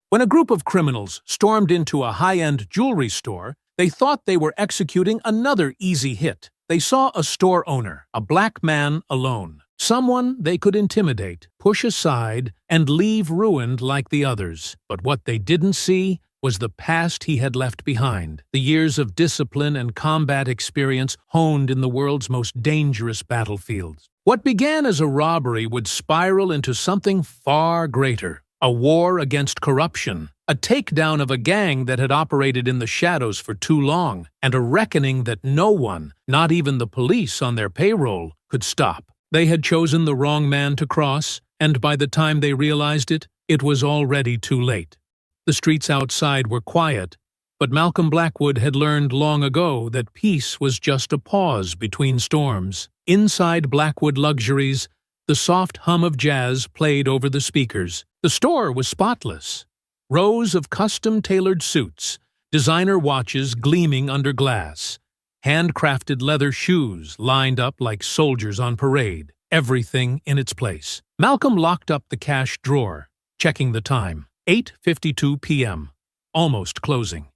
When a group of criminals stormed into a high-end jewelry store, they thought they were executing another easy hit. They saw a store owner, a black man alone. Someone they could intimidate, push aside, and leave ruined like the others. But what they didn't see was the past he had left behind, the years of discipline and combat experience honed in the world's most dangerous battlefields. What began as a robbery would spiral into something far greater. A war against corruption, a takedown of a gang that had operated in the shadows for too long, and a reckoning that no one, not even the police on their payroll, could stop. They had chosen the wrong man to cross, and by the time they realized it, it was already too late. The streets outside were quiet, but Malcolm Blackwood had learned long ago that peace was just a pause between storms. Inside Blackwood Luxuries, the soft hum of jazz played over the speakers. The store was spotless. Rows of custom-tailored suits, designer watches gleaming under glass, handcrafted leather shoes lined up like soldiers on parade, everything in its place. Malcolm locked up the cash drawer, checking the time. 8:52 p.m., almost closing.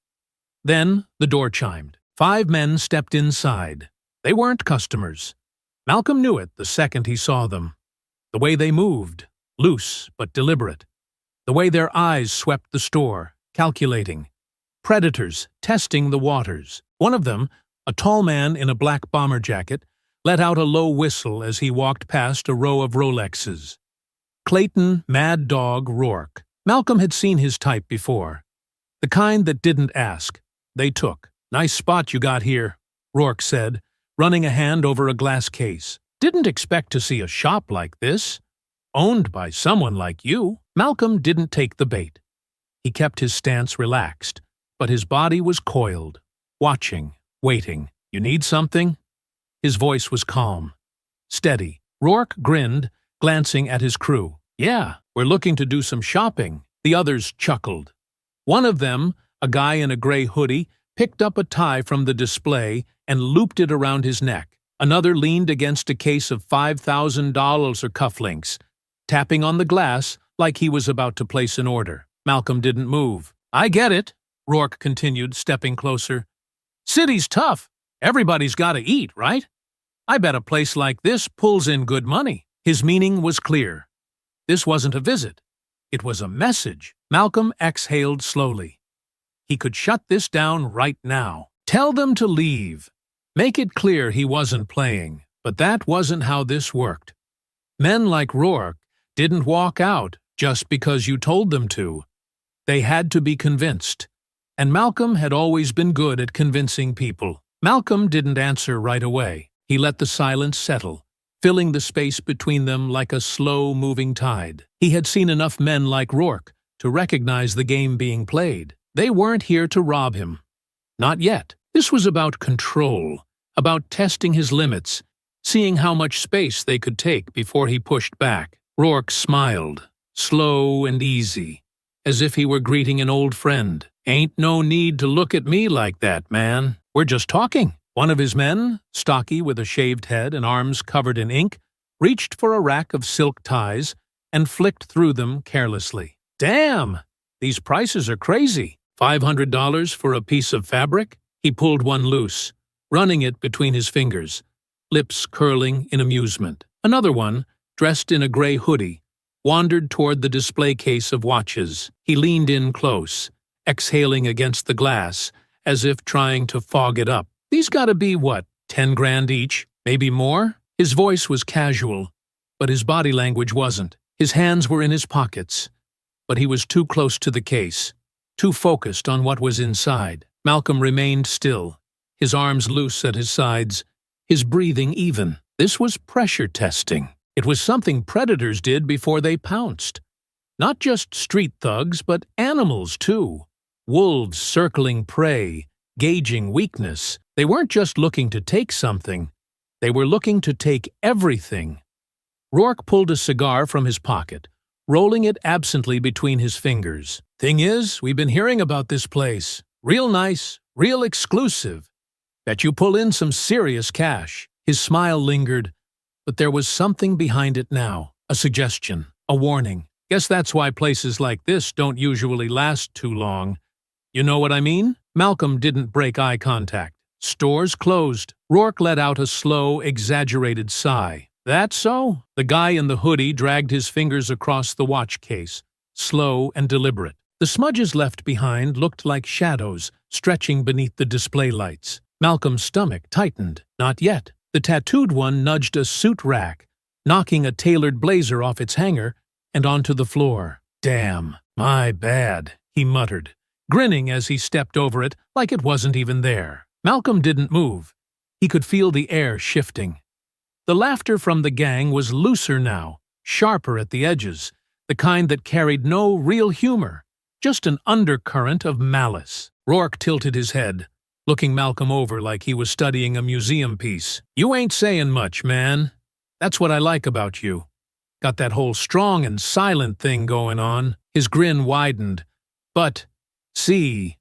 Then the door chimed. 5 men stepped inside. They weren't customers. Malcolm knew it the second he saw them. The way they moved, loose but deliberate. The way their eyes swept the store, calculating. Predators testing the waters. One of them, a tall man in a black bomber jacket, let out a low whistle as he walked past a row of Rolexes. Clayton Mad Dog Rourke. Malcolm had seen his type before. The kind that didn't ask. They took. "Nice spot you got here," Rourke said, running a hand over a glass case. "Didn't expect to see a shop like this. Owned by someone like you." Malcolm didn't take the bait. He kept his stance relaxed, but his body was coiled, watching, waiting. "You need something?" His voice was calm, steady. Rourke grinned, glancing at his crew. "Yeah, we're looking to do some shopping." The others chuckled. One of them, a guy in a gray hoodie, picked up a tie from the display and looped it around his neck. Another leaned against a case of $5,000 cufflinks, tapping on the glass like he was about to place an order. Malcolm didn't move. "I get it," Rourke continued, stepping closer. "City's tough. Everybody's got to eat, right? I bet a place like this pulls in good money." His meaning was clear. This wasn't a visit. It was a message. Malcolm exhaled slowly. He could shut this down right now. Tell them to leave. Make it clear he wasn't playing. But that wasn't how this worked. Men like Rourke didn't walk out just because you told them to. They had to be convinced. And Malcolm had always been good at convincing people. Malcolm didn't answer right away. He let the silence settle, filling the space between them like a slow-moving tide. He had seen enough men like Rourke to recognize the game being played. They weren't here to rob him. Not yet. This was about control, about testing his limits, seeing how much space they could take before he pushed back. Rourke smiled, slow and easy, as if he were greeting an old friend. "Ain't no need to look at me like that, man. We're just talking." One of his men, stocky with a shaved head and arms covered in ink, reached for a rack of silk ties and flicked through them carelessly. "Damn! These prices are crazy. $500 for a piece of fabric?" He pulled one loose, running it between his fingers, lips curling in amusement. Another one, dressed in a gray hoodie, wandered toward the display case of watches. He leaned in close, exhaling against the glass, as if trying to fog it up. "These gotta be, what, 10 grand each? Maybe more?" His voice was casual, but his body language wasn't. His hands were in his pockets, but he was too close to the case, too focused on what was inside. Malcolm remained still, his arms loose at his sides, his breathing even. This was pressure testing. It was something predators did before they pounced. Not just street thugs, but animals too. Wolves circling prey, gauging weakness. They weren't just looking to take something. They were looking to take everything. Rourke pulled a cigar from his pocket, rolling it absently between his fingers. "Thing is, we've been hearing about this place. Real nice, real exclusive. Bet you pull in some serious cash." His smile lingered, but there was something behind it now. A suggestion, a warning. Guess that's why places like this don't usually last too long. You know what I mean? Malcolm didn't break eye contact. Stores closed. Rourke let out a slow, exaggerated sigh. That so? The guy in the hoodie dragged his fingers across the watch case, slow and deliberate. The smudges left behind looked like shadows stretching beneath the display lights. Malcolm's stomach tightened. Not yet. The tattooed one nudged a suit rack, knocking a tailored blazer off its hanger and onto the floor. Damn, my bad, he muttered, grinning as he stepped over it like it wasn't even there. Malcolm didn't move. He could feel the air shifting. The laughter from the gang was looser now, sharper at the edges, the kind that carried no real humor, just an undercurrent of malice. Rourke tilted his head, looking Malcolm over like he was studying a museum piece. You ain't saying much, man. That's what I like about you. Got that whole strong and silent thing going on. His grin widened. But, see,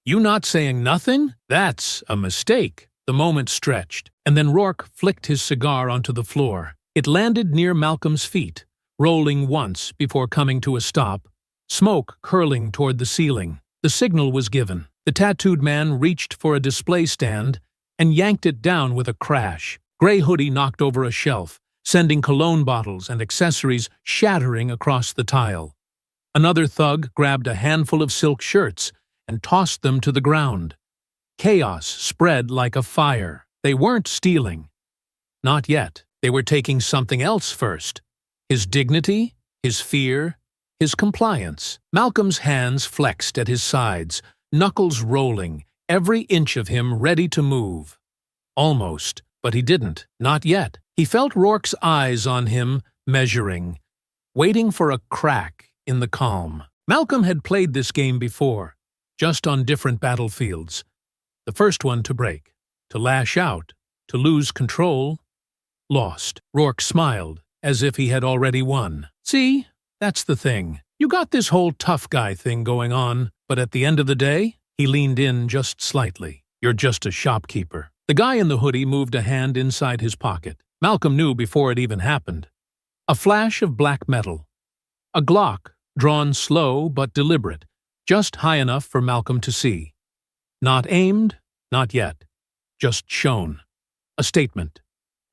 you not saying nothing? That's a mistake. The moment stretched, and then Rourke flicked his cigar onto the floor. It landed near Malcolm's feet, rolling once before coming to a stop, smoke curling toward the ceiling. The signal was given. The tattooed man reached for a display stand and yanked it down with a crash. Gray Hoodie knocked over a shelf, sending cologne bottles and accessories shattering across the tile. Another thug grabbed a handful of silk shirts and tossed them to the ground. Chaos spread like a fire. They weren't stealing. Not yet. They were taking something else first. His dignity, his fear, his compliance. Malcolm's hands flexed at his sides, knuckles rolling, every inch of him ready to move. Almost, but he didn't. Not yet. He felt Rourke's eyes on him, measuring, waiting for a crack in the calm. Malcolm had played this game before, just on different battlefields. The first one to break, to lash out, to lose control, lost. Rourke smiled, as if he had already won. See, that's the thing. You got this whole tough guy thing going on, but at the end of the day, he leaned in just slightly. You're just a shopkeeper. The guy in the hoodie moved a hand inside his pocket. Malcolm knew before it even happened. A flash of black metal. A Glock, drawn slow but deliberate, just high enough for Malcolm to see. Not aimed, not yet. Just shown. A statement.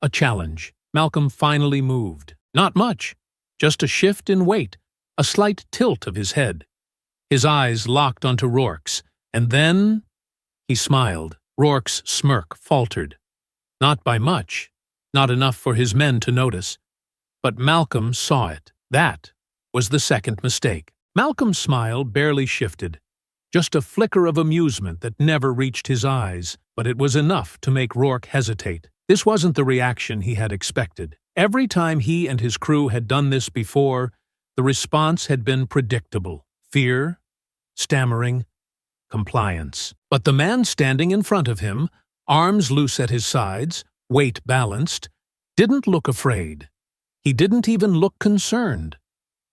A challenge. Malcolm finally moved. Not much. Just a shift in weight, a slight tilt of his head. His eyes locked onto Rourke's, and then he smiled. Rourke's smirk faltered. Not by much, not enough for his men to notice. But Malcolm saw it. That was the second mistake. Malcolm's smile barely shifted. Just a flicker of amusement that never reached his eyes, but it was enough to make Rourke hesitate. This wasn't the reaction he had expected. Every time he and his crew had done this before, the response had been predictable. Fear, stammering, compliance. But the man standing in front of him, arms loose at his sides, weight balanced, didn't look afraid. He didn't even look concerned.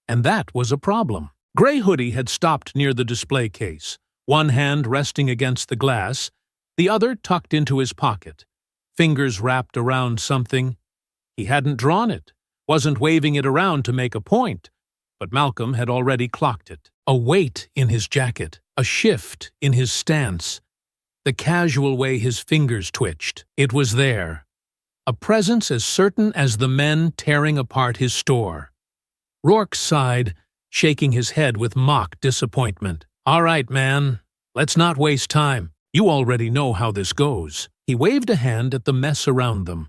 And that was a problem. Gray Hoodie had stopped near the display case, one hand resting against the glass, the other tucked into his pocket, fingers wrapped around something. He hadn't drawn it, wasn't waving it around to make a point, but Malcolm had already clocked it. A weight in his jacket, a shift in his stance, the casual way his fingers twitched. It was there. A presence as certain as the men tearing apart his store. Rourke sighed, shaking his head with mock disappointment. All right, man, let's not waste time. You already know how this goes. He waved a hand at the mess around them.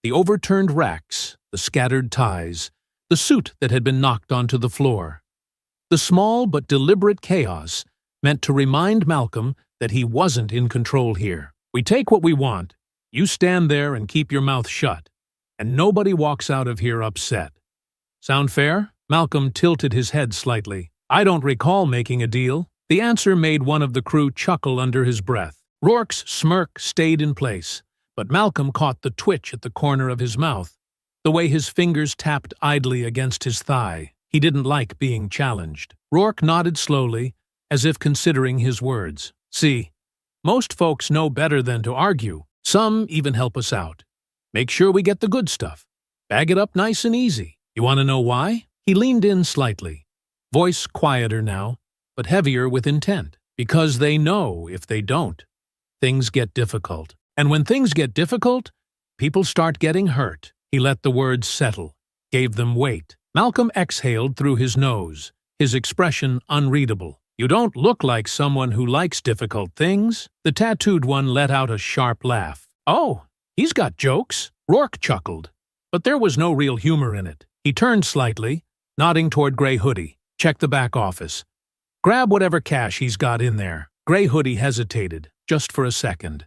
The overturned racks, the scattered ties, the suit that had been knocked onto the floor. The small but deliberate chaos meant to remind Malcolm that he wasn't in control here. We take what we want. You stand there and keep your mouth shut, and nobody walks out of here upset. Sound fair? Malcolm tilted his head slightly. I don't recall making a deal. The answer made one of the crew chuckle under his breath. Rourke's smirk stayed in place, but Malcolm caught the twitch at the corner of his mouth, the way his fingers tapped idly against his thigh. He didn't like being challenged. Rourke nodded slowly, as if considering his words. See, most folks know better than to argue. Some even help us out. Make sure we get the good stuff. Bag it up nice and easy. You want to know why? He leaned in slightly, voice quieter now, but heavier with intent, because they know if they don't, things get difficult. And when things get difficult, people start getting hurt. He let the words settle, gave them weight. Malcolm exhaled through his nose, his expression unreadable. You don't look like someone who likes difficult things. The tattooed one let out a sharp laugh. Oh, he's got jokes. Rourke chuckled, but there was no real humor in it. He turned slightly, nodding toward Gray Hoodie. Check the back office. Grab whatever cash he's got in there. Gray Hoodie hesitated, just for a second.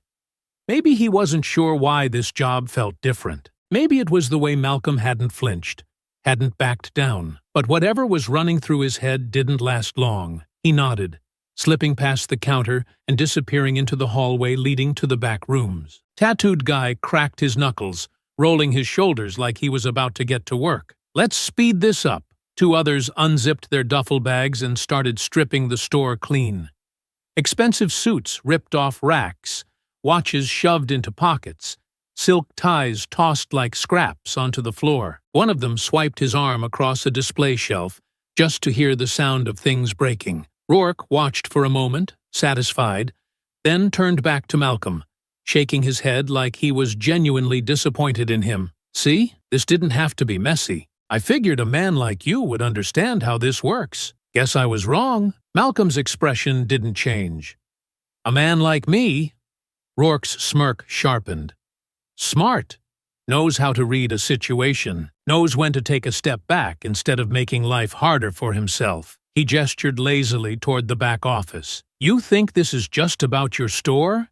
Maybe he wasn't sure why this job felt different. Maybe it was the way Malcolm hadn't flinched, hadn't backed down. But whatever was running through his head didn't last long. He nodded, slipping past the counter and disappearing into the hallway leading to the back rooms. Tattooed guy cracked his knuckles, rolling his shoulders like he was about to get to work. Let's speed this up. Two others unzipped their duffel bags and started stripping the store clean. Expensive suits ripped off racks, watches shoved into pockets, silk ties tossed like scraps onto the floor. One of them swiped his arm across a display shelf just to hear the sound of things breaking. Rourke watched for a moment, satisfied, then turned back to Malcolm, shaking his head like he was genuinely disappointed in him. See, this didn't have to be messy. I figured a man like you would understand how this works. Guess I was wrong. Malcolm's expression didn't change. A man like me? Rourke's smirk sharpened. Smart. Knows how to read a situation. Knows when to take a step back instead of making life harder for himself. He gestured lazily toward the back office. You think this is just about your store?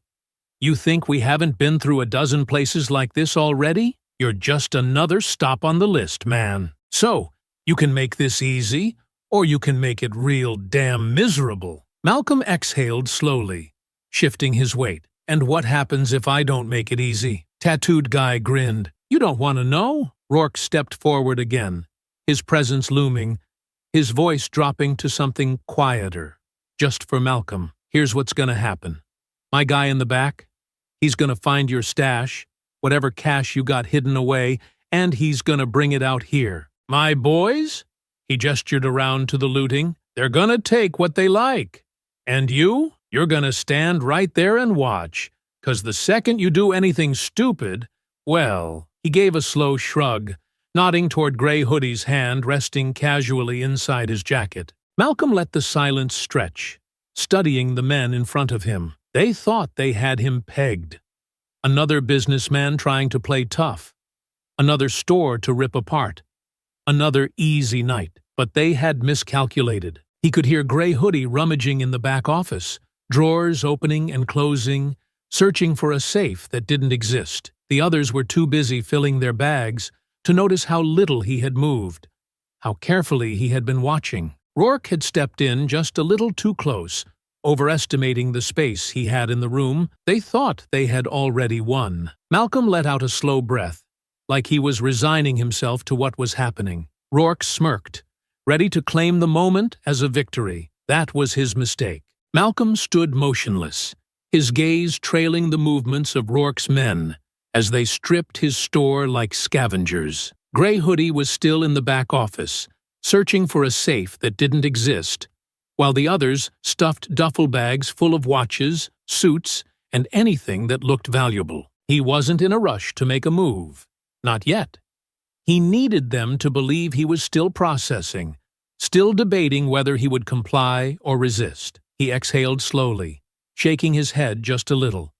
You think we haven't been through a dozen places like this already? You're just another stop on the list, man. So, you can make this easy, or you can make it real damn miserable. Malcolm exhaled slowly, shifting his weight. And what happens if I don't make it easy? Tattooed guy grinned. You don't want to know? Rourke stepped forward again, his presence looming, his voice dropping to something quieter. Just for Malcolm, here's what's gonna happen. My guy in the back, he's gonna find your stash, whatever cash you got hidden away, and he's gonna bring it out here. My boys? He gestured around to the looting. They're gonna take what they like. And you're gonna stand right there and watch, 'cause the second you do anything stupid, well, he gave a slow shrug, nodding toward Gray Hoodie's hand resting casually inside his jacket. Malcolm let the silence stretch, studying the men in front of him. They thought they had him pegged. Another businessman trying to play tough. Another store to rip apart. Another easy night. But they had miscalculated. He could hear Gray Hoodie rummaging in the back office, drawers opening and closing, searching for a safe that didn't exist. The others were too busy filling their bags to notice how little he had moved, how carefully he had been watching. Rourke had stepped in just a little too close, overestimating the space he had in the room. They thought they had already won. Malcolm let out a slow breath, like he was resigning himself to what was happening. Rourke smirked, ready to claim the moment as a victory. That was his mistake. Malcolm stood motionless, his gaze trailing the movements of Rourke's men as they stripped his store like scavengers. Gray Hoodie was still in the back office, searching for a safe that didn't exist, while the others stuffed duffel bags full of watches, suits, and anything that looked valuable. He wasn't in a rush to make a move. Not yet. He needed them to believe he was still processing, still debating whether he would comply or resist. He exhaled slowly, shaking his head just a little,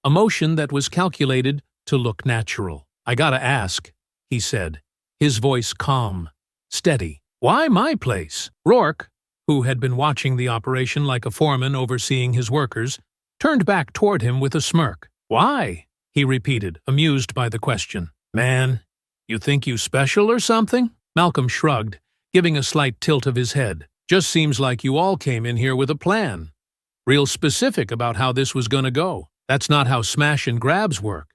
a motion that was calculated to look natural. I gotta ask, he said, his voice calm, steady. Why my place? Rourke, who had been watching the operation like a foreman overseeing his workers, turned back toward him with a smirk. Why? He repeated, amused by the question. Man, you think you special or something? Malcolm shrugged, giving a slight tilt of his head. Just seems like you all came in here with a plan. Real specific about how this was gonna go. That's not how smash and grabs work.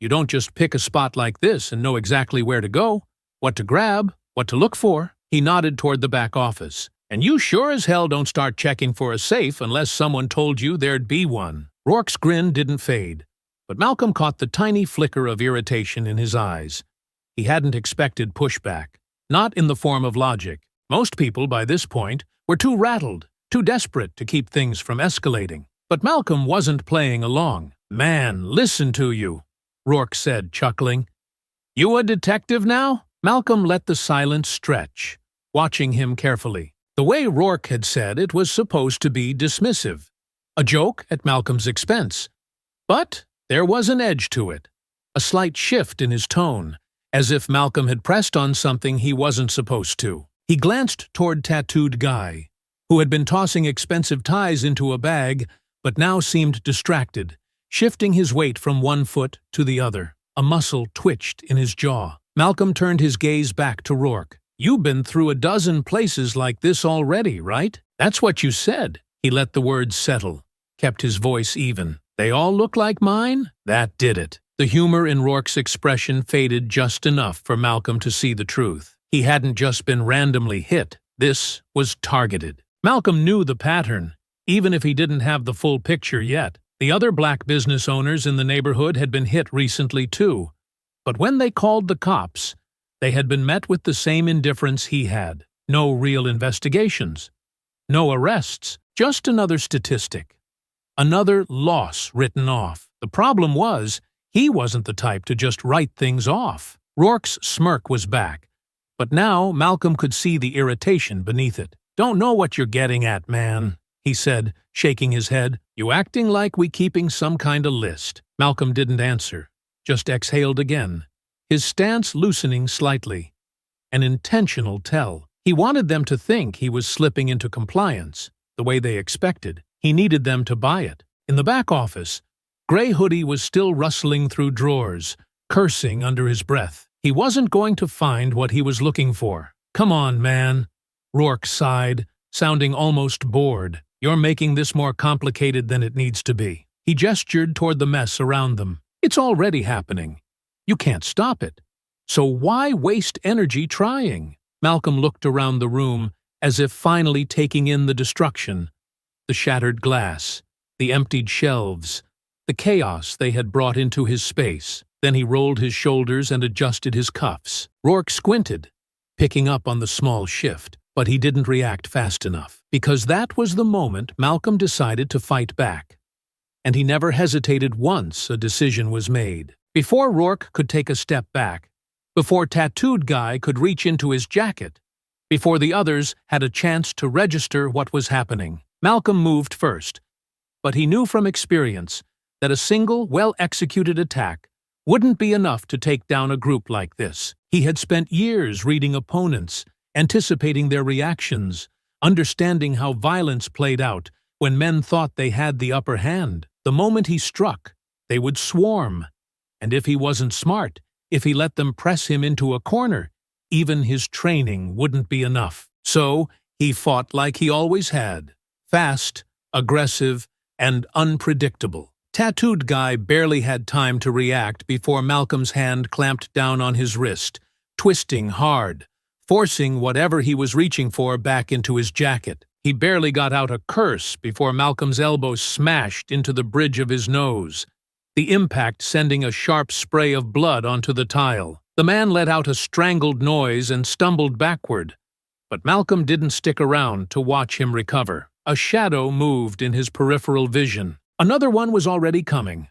You don't just pick a spot like this and know exactly where to go, what to grab, what to look for. He nodded toward the back office. And you sure as hell don't start checking for a safe unless someone told you there'd be one. Rourke's grin didn't fade, but Malcolm caught the tiny flicker of irritation in his eyes. He hadn't expected pushback. not in the form of logic. Most people, by this point, were too rattled, too desperate to keep things from escalating. But Malcolm wasn't playing along. "Man, listen to you," Rourke said, chuckling. "You a detective now?" Malcolm let the silence stretch, watching him carefully. The way Rourke had said it was supposed to be dismissive, a joke at Malcolm's expense. But there was an edge to it, a slight shift in his tone, as if Malcolm had pressed on something he wasn't supposed to. He glanced toward Tattooed Guy, who had been tossing expensive ties into a bag, but now seemed distracted, shifting his weight from one foot to the other. A muscle twitched in his jaw. Malcolm turned his gaze back to Rourke. "You've been through a dozen places like this already, right?" "That's what you said." He let the words settle, kept his voice even. "They all look like mine?" That did it. The humor in Rourke's expression faded just enough for Malcolm to see the truth. He hadn't just been randomly hit. This was targeted. Malcolm knew the pattern, even if he didn't have the full picture yet. The other black business owners in the neighborhood had been hit recently too. But when they called the cops, they had been met with the same indifference he had. No real investigations. No arrests. Just another statistic. Another loss written off. The problem was, he wasn't the type to just write things off. Rourke's smirk was back, but now Malcolm could see the irritation beneath it. "Don't know what you're getting at, man," he said, shaking his head. "You acting like we keeping some kind of list." Malcolm didn't answer, just exhaled again, his stance loosening slightly. An intentional tell. He wanted them to think he was slipping into compliance, the way they expected. He needed them to buy it. In the back office, Gray Hoodie was still rustling through drawers, cursing under his breath. He wasn't going to find what he was looking for. "Come on, man," Rourke sighed, sounding almost bored. "You're making this more complicated than it needs to be." He gestured toward the mess around them. "It's already happening. You can't stop it. So why waste energy trying?" Malcolm looked around the room, as if finally taking in the destruction. The shattered glass, the emptied shelves, the chaos they had brought into his space. Then he rolled his shoulders and adjusted his cuffs. Rourke squinted, picking up on the small shift, but he didn't react fast enough, because that was the moment Malcolm decided to fight back. And he never hesitated once a decision was made. Before Rourke could take a step back, before Tattooed Guy could reach into his jacket, before the others had a chance to register what was happening, Malcolm moved first. But he knew from experience that a single, well-executed attack wouldn't be enough to take down a group like this. He had spent years reading opponents, anticipating their reactions, understanding how violence played out when men thought they had the upper hand. The moment he struck, they would swarm. And if he wasn't smart, if he let them press him into a corner, even his training wouldn't be enough. So he fought like he always had. Fast, aggressive, and unpredictable. Tattooed Guy barely had time to react before Malcolm's hand clamped down on his wrist, twisting hard, forcing whatever he was reaching for back into his jacket. He barely got out a curse before Malcolm's elbow smashed into the bridge of his nose, the impact sending a sharp spray of blood onto the tile. The man let out a strangled noise and stumbled backward, but Malcolm didn't stick around to watch him recover. A shadow moved in his peripheral vision. Another one was already coming.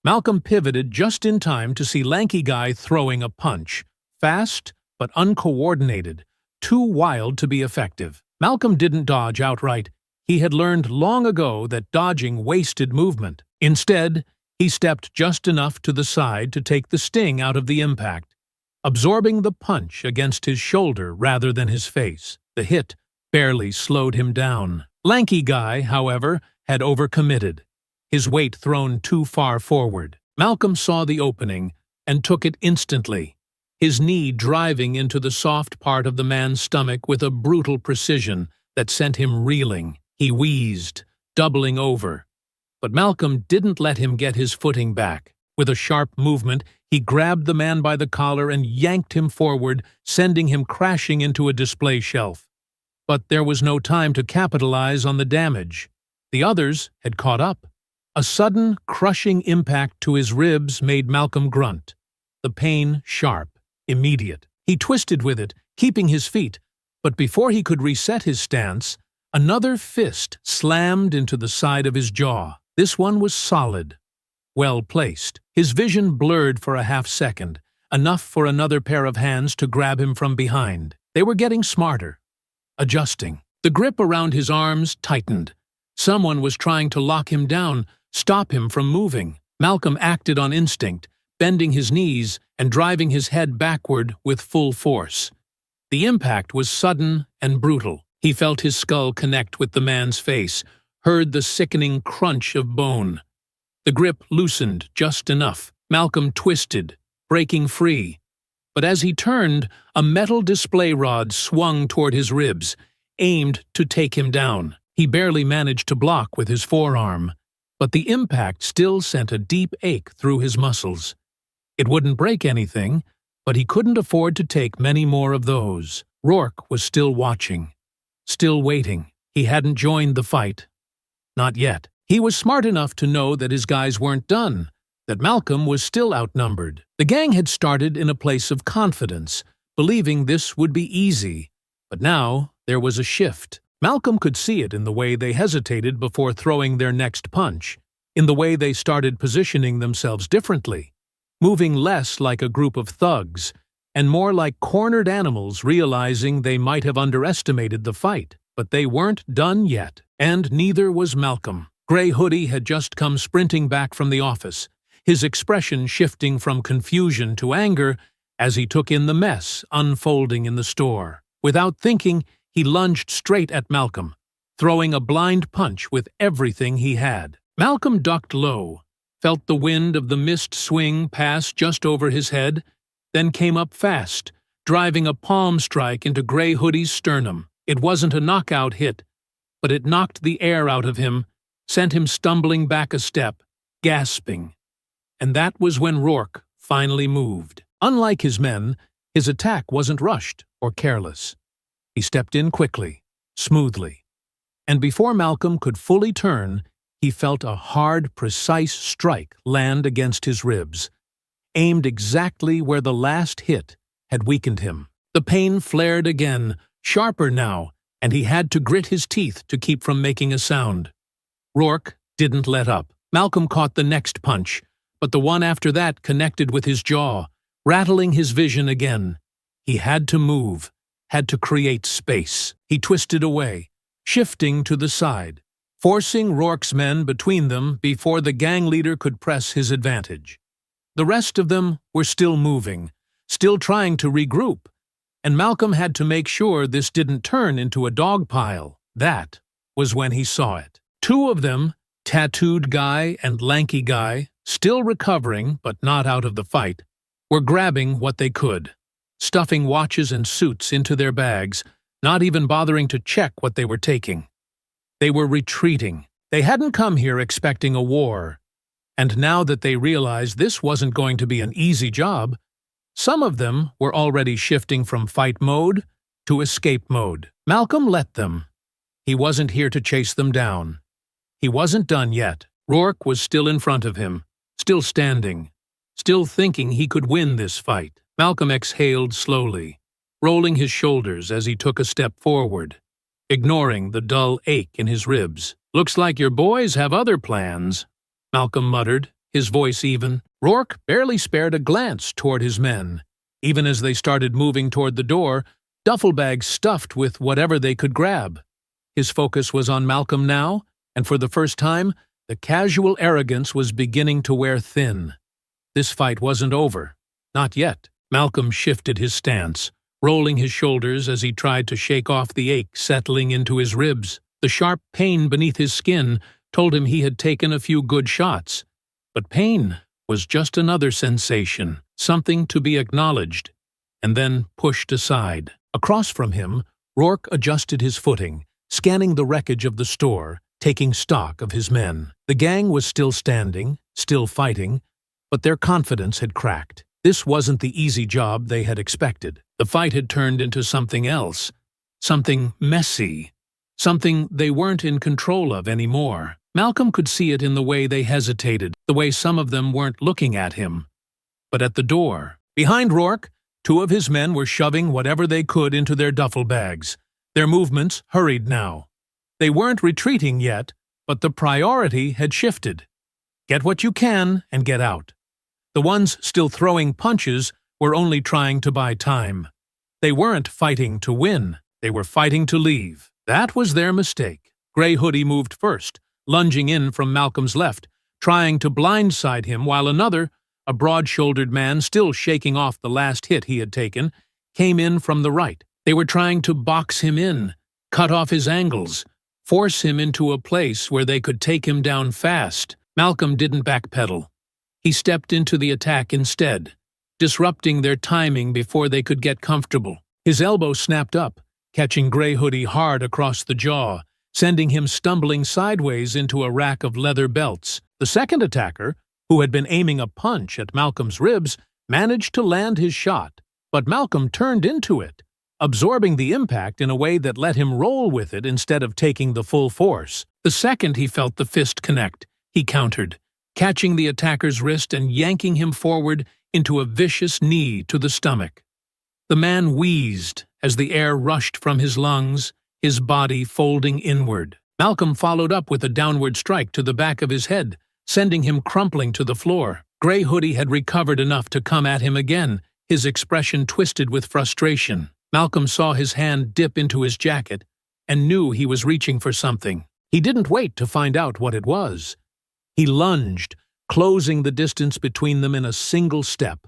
Malcolm pivoted just in time to see Lanky Guy throwing a punch, fast but uncoordinated, too wild to be effective. Malcolm didn't dodge outright. He had learned long ago that dodging wasted movement. Instead, he stepped just enough to the side to take the sting out of the impact, absorbing the punch against his shoulder rather than his face. The hit barely slowed him down. Lanky Guy, however, had overcommitted, his weight thrown too far forward. Malcolm saw the opening and took it instantly, his knee driving into the soft part of the man's stomach with a brutal precision that sent him reeling. He wheezed, doubling over. But Malcolm didn't let him get his footing back. With a sharp movement, he grabbed the man by the collar and yanked him forward, sending him crashing into a display shelf. But there was no time to capitalize on the damage. The others had caught up. A sudden, crushing impact to his ribs made Malcolm grunt, the pain sharp, immediate. He twisted with it, keeping his feet, but before he could reset his stance, another fist slammed into the side of his jaw. This one was solid, well placed. His vision blurred for a half-second, enough for another pair of hands to grab him from behind. They were getting smarter, adjusting. The grip around his arms tightened. Someone was trying to lock him down, stop him from moving. Malcolm acted on instinct, bending his knees and driving his head backward with full force. The impact was sudden and brutal. He felt his skull connect with the man's face, heard the sickening crunch of bone. The grip loosened just enough. Malcolm twisted, breaking free. But as he turned, a metal display rod swung toward his ribs, aimed to take him down. He barely managed to block with his forearm, but the impact still sent a deep ache through his muscles. It wouldn't break anything, but he couldn't afford to take many more of those. Rourke was still watching, still waiting. He hadn't joined the fight. Not yet. He was smart enough to know that his guys weren't done, that Malcolm was still outnumbered. The gang had started in a place of confidence, believing this would be easy, but now there was a shift. Malcolm could see it in the way they hesitated before throwing their next punch, in the way they started positioning themselves differently, moving less like a group of thugs and more like cornered animals realizing they might have underestimated the fight. But they weren't done yet, and neither was Malcolm. Gray Hoodie had just come sprinting back from the office, his expression shifting from confusion to anger as he took in the mess unfolding in the store. Without thinking, he lunged straight at Malcolm, throwing a blind punch with everything he had. Malcolm ducked low, felt the wind of the mist swing pass just over his head, then came up fast, driving a palm strike into Gray Hoodie's sternum. It wasn't a knockout hit, but it knocked the air out of him, sent him stumbling back a step, gasping. And that was when Rourke finally moved. Unlike his men, his attack wasn't rushed or careless. He stepped in quickly, smoothly, and before Malcolm could fully turn, he felt a hard, precise strike land against his ribs, aimed exactly where the last hit had weakened him. The pain flared again, sharper now, and he had to grit his teeth to keep from making a sound. Rourke didn't let up. Malcolm caught the next punch, but the one after that connected with his jaw, rattling his vision again. He had to move, had to create space. He twisted away, shifting to the side, forcing Rourke's men between them before the gang leader could press his advantage. The rest of them were still moving, still trying to regroup, and Malcolm had to make sure this didn't turn into a dog pile. That was when he saw it. Two of them, Tattooed Guy and Lanky Guy, still recovering but not out of the fight, were grabbing what they could, stuffing watches and suits into their bags, not even bothering to check what they were taking. They were retreating. They hadn't come here expecting a war, and now that they realized this wasn't going to be an easy job, some of them were already shifting from fight mode to escape mode. Malcolm let them. He wasn't here to chase them down. He wasn't done yet. Rourke was still in front of him, still standing, still thinking he could win this fight. Malcolm exhaled slowly, rolling his shoulders as he took a step forward, ignoring the dull ache in his ribs. "Looks like your boys have other plans," Malcolm muttered, his voice even. Rourke barely spared a glance toward his men, even as they started moving toward the door, duffel bags stuffed with whatever they could grab. His focus was on Malcolm now, and for the first time, the casual arrogance was beginning to wear thin. This fight wasn't over. Not yet. Malcolm shifted his stance, rolling his shoulders as he tried to shake off the ache settling into his ribs. The sharp pain beneath his skin told him he had taken a few good shots. But pain was just another sensation, something to be acknowledged, and then pushed aside. Across from him, Rourke adjusted his footing, scanning the wreckage of the store, taking stock of his men. The gang was still standing, still fighting, but their confidence had cracked. This wasn't the easy job they had expected. The fight had turned into something else, something messy, something they weren't in control of anymore. Malcolm could see it in the way they hesitated, the way some of them weren't looking at him, but at the door. Behind Rourke, Two of his men were shoving whatever they could into their duffel bags. Their movements hurried now. They weren't retreating yet, but the priority had shifted. Get what you can and get out. The ones still throwing punches were only trying to buy time. They weren't fighting to win, they were fighting to leave. That was their mistake. Grey Hoodie moved first, lunging in from Malcolm's left, trying to blindside him, while another, a broad-shouldered man still shaking off the last hit he had taken, came in from the right. They were trying to box him in, cut off his angles, force him into a place where they could take him down fast. Malcolm didn't backpedal. He stepped into the attack instead, disrupting their timing before they could get comfortable. His elbow snapped up, catching Grey Hoodie hard across the jaw, sending him stumbling sideways into a rack of leather belts. The second attacker, who had been aiming a punch at Malcolm's ribs, managed to land his shot, but Malcolm turned into it, absorbing the impact in a way that let him roll with it instead of taking the full force. The second he felt the fist connect, he countered, catching the attacker's wrist and yanking him forward into a vicious knee to the stomach. The man wheezed as the air rushed from his lungs, his body folding inward. Malcolm followed up with a downward strike to the back of his head, sending him crumpling to the floor. Grey Hoodie had recovered enough to come at him again, his expression twisted with frustration. Malcolm saw his hand dip into his jacket and knew he was reaching for something. He didn't wait to find out what it was. He lunged, closing the distance between them in a single step,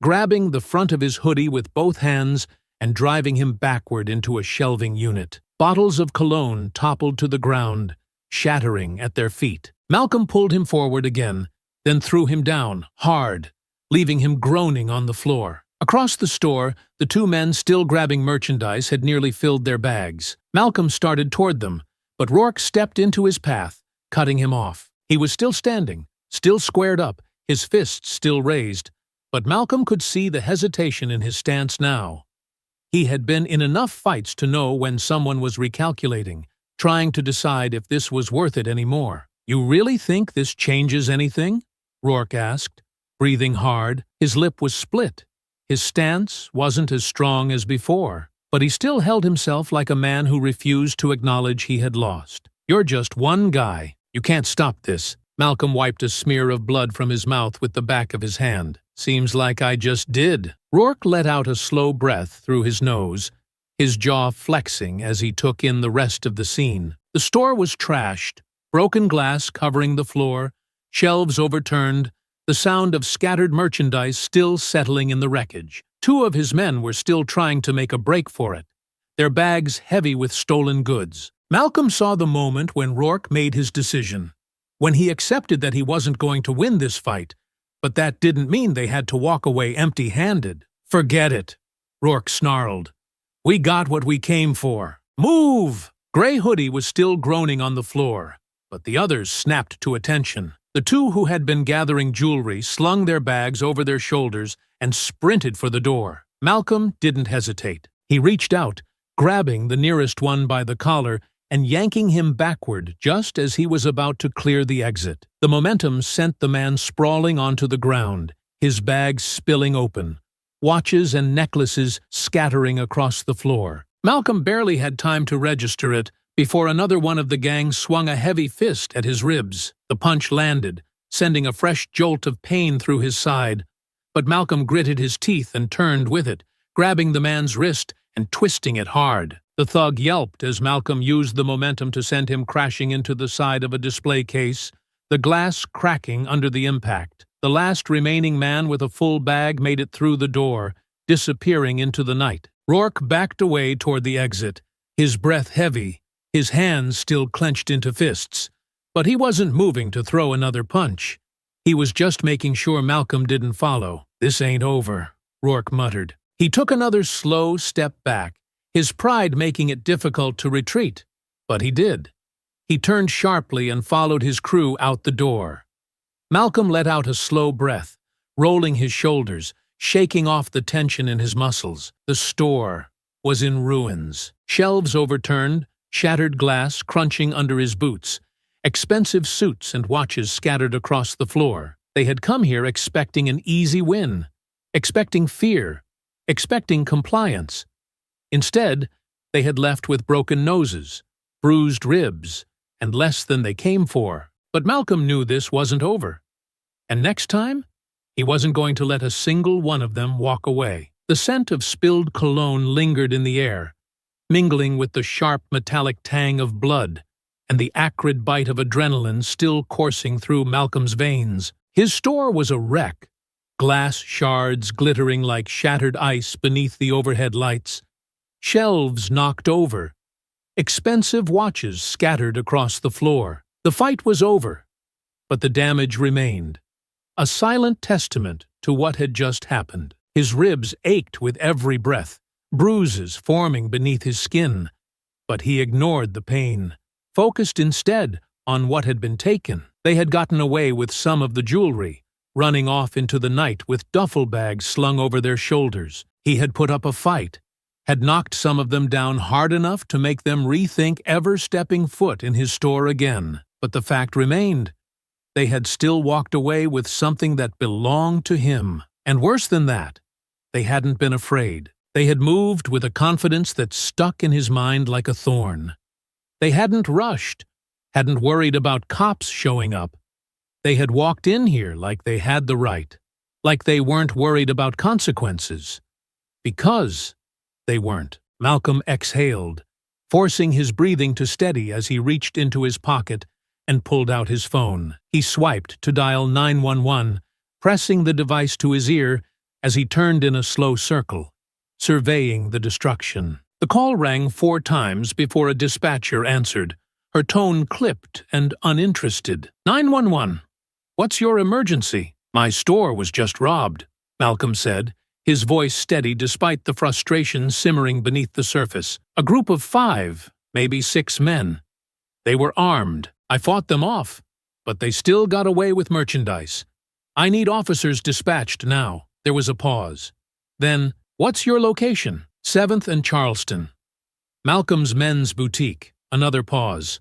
grabbing the front of his hoodie with both hands and driving him backward into a shelving unit. Bottles of cologne toppled to the ground, shattering at their feet. Malcolm pulled him forward again, then threw him down, hard, leaving him groaning on the floor. Across the store, the two men still grabbing merchandise had nearly filled their bags. Malcolm started toward them, but Rourke stepped into his path, cutting him off. He was still standing, still squared up, his fists still raised, but Malcolm could see the hesitation in his stance now. He had been in enough fights to know when someone was recalculating, trying to decide if this was worth it anymore. "You really think this changes anything?" Rourke asked, breathing hard. His lip was split. His stance wasn't as strong as before, but he still held himself like a man who refused to acknowledge he had lost. "You're just one guy. You can't stop this." Malcolm wiped a smear of blood from his mouth with the back of his hand. "Seems like I just did." Rourke let out a slow breath through his nose, his jaw flexing as he took in the rest of the scene. The store was trashed, broken glass covering the floor, shelves overturned, the sound of scattered merchandise still settling in the wreckage. Two of his men were still trying to make a break for it, their bags heavy with stolen goods. Malcolm saw the moment when Rourke made his decision, when he accepted that he wasn't going to win this fight, but that didn't mean they had to walk away empty-handed. "Forget it," Rourke snarled. "We got what we came for. Move!" Grey Hoodie was still groaning on the floor, but the others snapped to attention. The two who had been gathering jewelry slung their bags over their shoulders and sprinted for the door. Malcolm didn't hesitate. He reached out, grabbing the nearest one by the collar and yanking him backward just as he was about to clear the exit. The momentum sent the man sprawling onto the ground, his bags spilling open, watches and necklaces scattering across the floor. Malcolm barely had time to register it before another one of the gang swung a heavy fist at his ribs. The punch landed, sending a fresh jolt of pain through his side, but Malcolm gritted his teeth and turned with it, grabbing the man's wrist and twisting it hard. The thug yelped as Malcolm used the momentum to send him crashing into the side of a display case, the glass cracking under the impact. The last remaining man with a full bag made it through the door, disappearing into the night. Rourke backed away toward the exit, his breath heavy, his hands still clenched into fists. But he wasn't moving to throw another punch. He was just making sure Malcolm didn't follow. "This ain't over," Rourke muttered. He took another slow step back, his pride making it difficult to retreat, but he did. He turned sharply and followed his crew out the door. Malcolm let out a slow breath, rolling his shoulders, shaking off the tension in his muscles. The store was in ruins. Shelves overturned, shattered glass crunching under his boots, expensive suits and watches scattered across the floor. They had come here expecting an easy win, expecting fear, expecting compliance. Instead, they had left with broken noses, bruised ribs, and less than they came for. But Malcolm knew this wasn't over. And next time, he wasn't going to let a single one of them walk away. The scent of spilled cologne lingered in the air, mingling with the sharp metallic tang of blood and the acrid bite of adrenaline still coursing through Malcolm's veins. His store was a wreck, glass shards glittering like shattered ice beneath the overhead lights, shelves knocked over, expensive watches scattered across the floor. The fight was over, but the damage remained, a silent testament to what had just happened. His ribs ached with every breath, bruises forming beneath his skin, but he ignored the pain, focused instead on what had been taken. They had gotten away with some of the jewelry, running off into the night with duffel bags slung over their shoulders. He had put up a fight, had knocked some of them down hard enough to make them rethink ever stepping foot in his store again. But the fact remained, they had still walked away with something that belonged to him. And worse than that, they hadn't been afraid. They had moved with a confidence that stuck in his mind like a thorn. They hadn't rushed, hadn't worried about cops showing up. They had walked in here like they had the right, like they weren't worried about consequences. Because they weren't. Malcolm exhaled, forcing his breathing to steady as he reached into his pocket and pulled out his phone. He swiped to dial 911, pressing the device to his ear as he turned in a slow circle, surveying the destruction. The call rang 4 times before a dispatcher answered, her tone clipped and uninterested. 911. What's your emergency? My store was just robbed, Malcolm said, his voice steady despite the frustration simmering beneath the surface. A group of 5, maybe 6 men. They were armed. I fought them off, but they still got away with merchandise. I need officers dispatched now. There was a pause. Then, what's your location? 7th and Charleston. Malcolm's Men's Boutique. Another pause.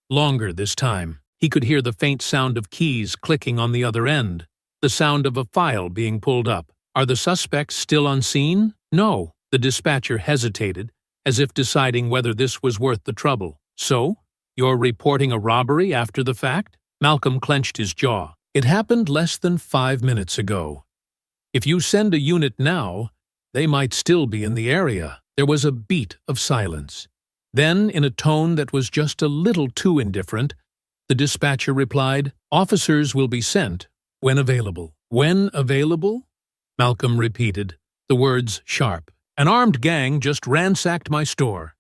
Longer this time. He could hear the faint sound of keys clicking on the other end, the sound of a file being pulled up. Are the suspects still on scene? No. The dispatcher hesitated, as if deciding whether this was worth the trouble. So, you're reporting a robbery after the fact? Malcolm clenched his jaw. It happened less than 5 minutes ago. If you send a unit now, they might still be in the area. There was a beat of silence. Then, in a tone that was just a little too indifferent, the dispatcher replied, officers will be sent when available. When available? Malcolm repeated, the words sharp. An armed gang just ransacked my store.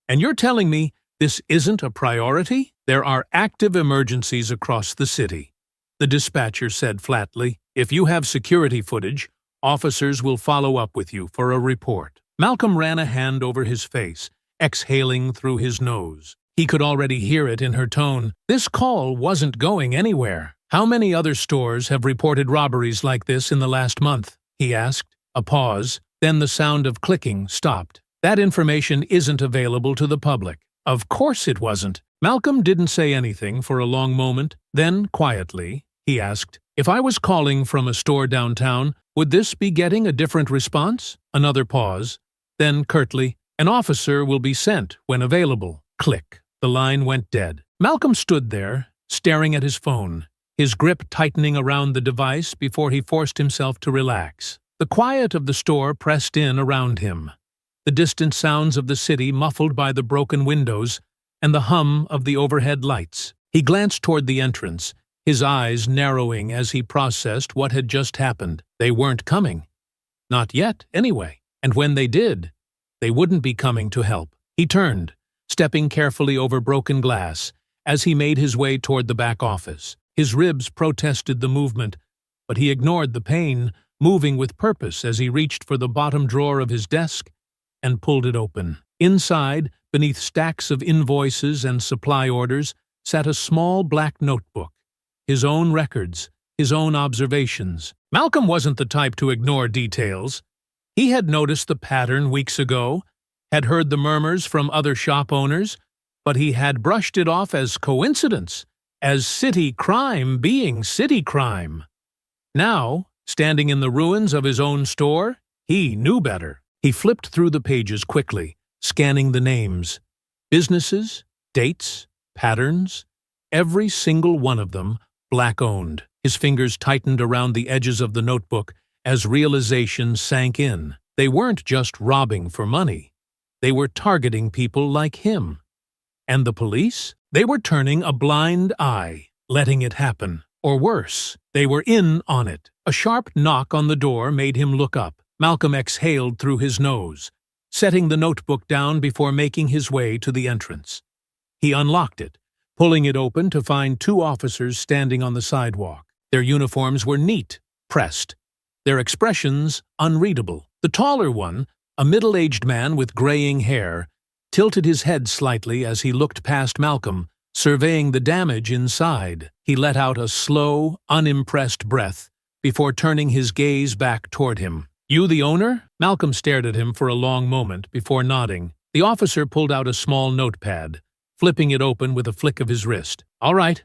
And you're telling me this isn't a priority? There are active emergencies across the city, the dispatcher said flatly. If you have security footage, officers will follow up with you for a report. Malcolm ran a hand over his face, exhaling through his nose. He could already hear it in her tone. This call wasn't going anywhere. How many other stores have reported robberies like this in the last month? He asked. A pause, then the sound of clicking stopped. That information isn't available to the public. Of course it wasn't. Malcolm didn't say anything for a long moment. Then, quietly, he asked, if I was calling from a store downtown, would this be getting a different response? Another pause. Then, curtly, an officer will be sent when available. Click. The line went dead. Malcolm stood there, staring at his phone, his grip tightening around the device before he forced himself to relax. The quiet of the store pressed in around him, the distant sounds of the city muffled by the broken windows and the hum of the overhead lights. He glanced toward the entrance, his eyes narrowing as he processed what had just happened. They weren't coming. Not yet, anyway. And when they did, they wouldn't be coming to help. He turned, stepping carefully over broken glass as he made his way toward the back office. His ribs protested the movement, but he ignored the pain, moving with purpose as he reached for the bottom drawer of his desk and pulled it open. Inside, beneath stacks of invoices and supply orders, sat a small black notebook. His own records, his own observations. Malcolm wasn't the type to ignore details. He had noticed the pattern weeks ago, had heard the murmurs from other shop owners, but he had brushed it off as coincidence, as city crime being city crime. Now, standing in the ruins of his own store, He knew better. He flipped through the pages quickly, scanning the names. Businesses, dates, patterns, every single one of them black-owned. His fingers tightened around the edges of the notebook as realization sank in. They weren't just robbing for money. They were targeting people like him. And the police? They were turning a blind eye, letting it happen. Or worse, they were in on it. A sharp knock on the door made him look up. Malcolm exhaled through his nose, setting the notebook down before making his way to the entrance. He unlocked it, pulling it open to find two officers standing on the sidewalk. Their uniforms were neat, pressed. Their expressions unreadable. The taller one, a middle-aged man with graying hair, tilted his head slightly as he looked past Malcolm, surveying the damage inside. He let out a slow, unimpressed breath before turning his gaze back toward him. "You the owner?" Malcolm stared at him for a long moment before nodding. The officer pulled out a small notepad, flipping it open with a flick of his wrist. "All right,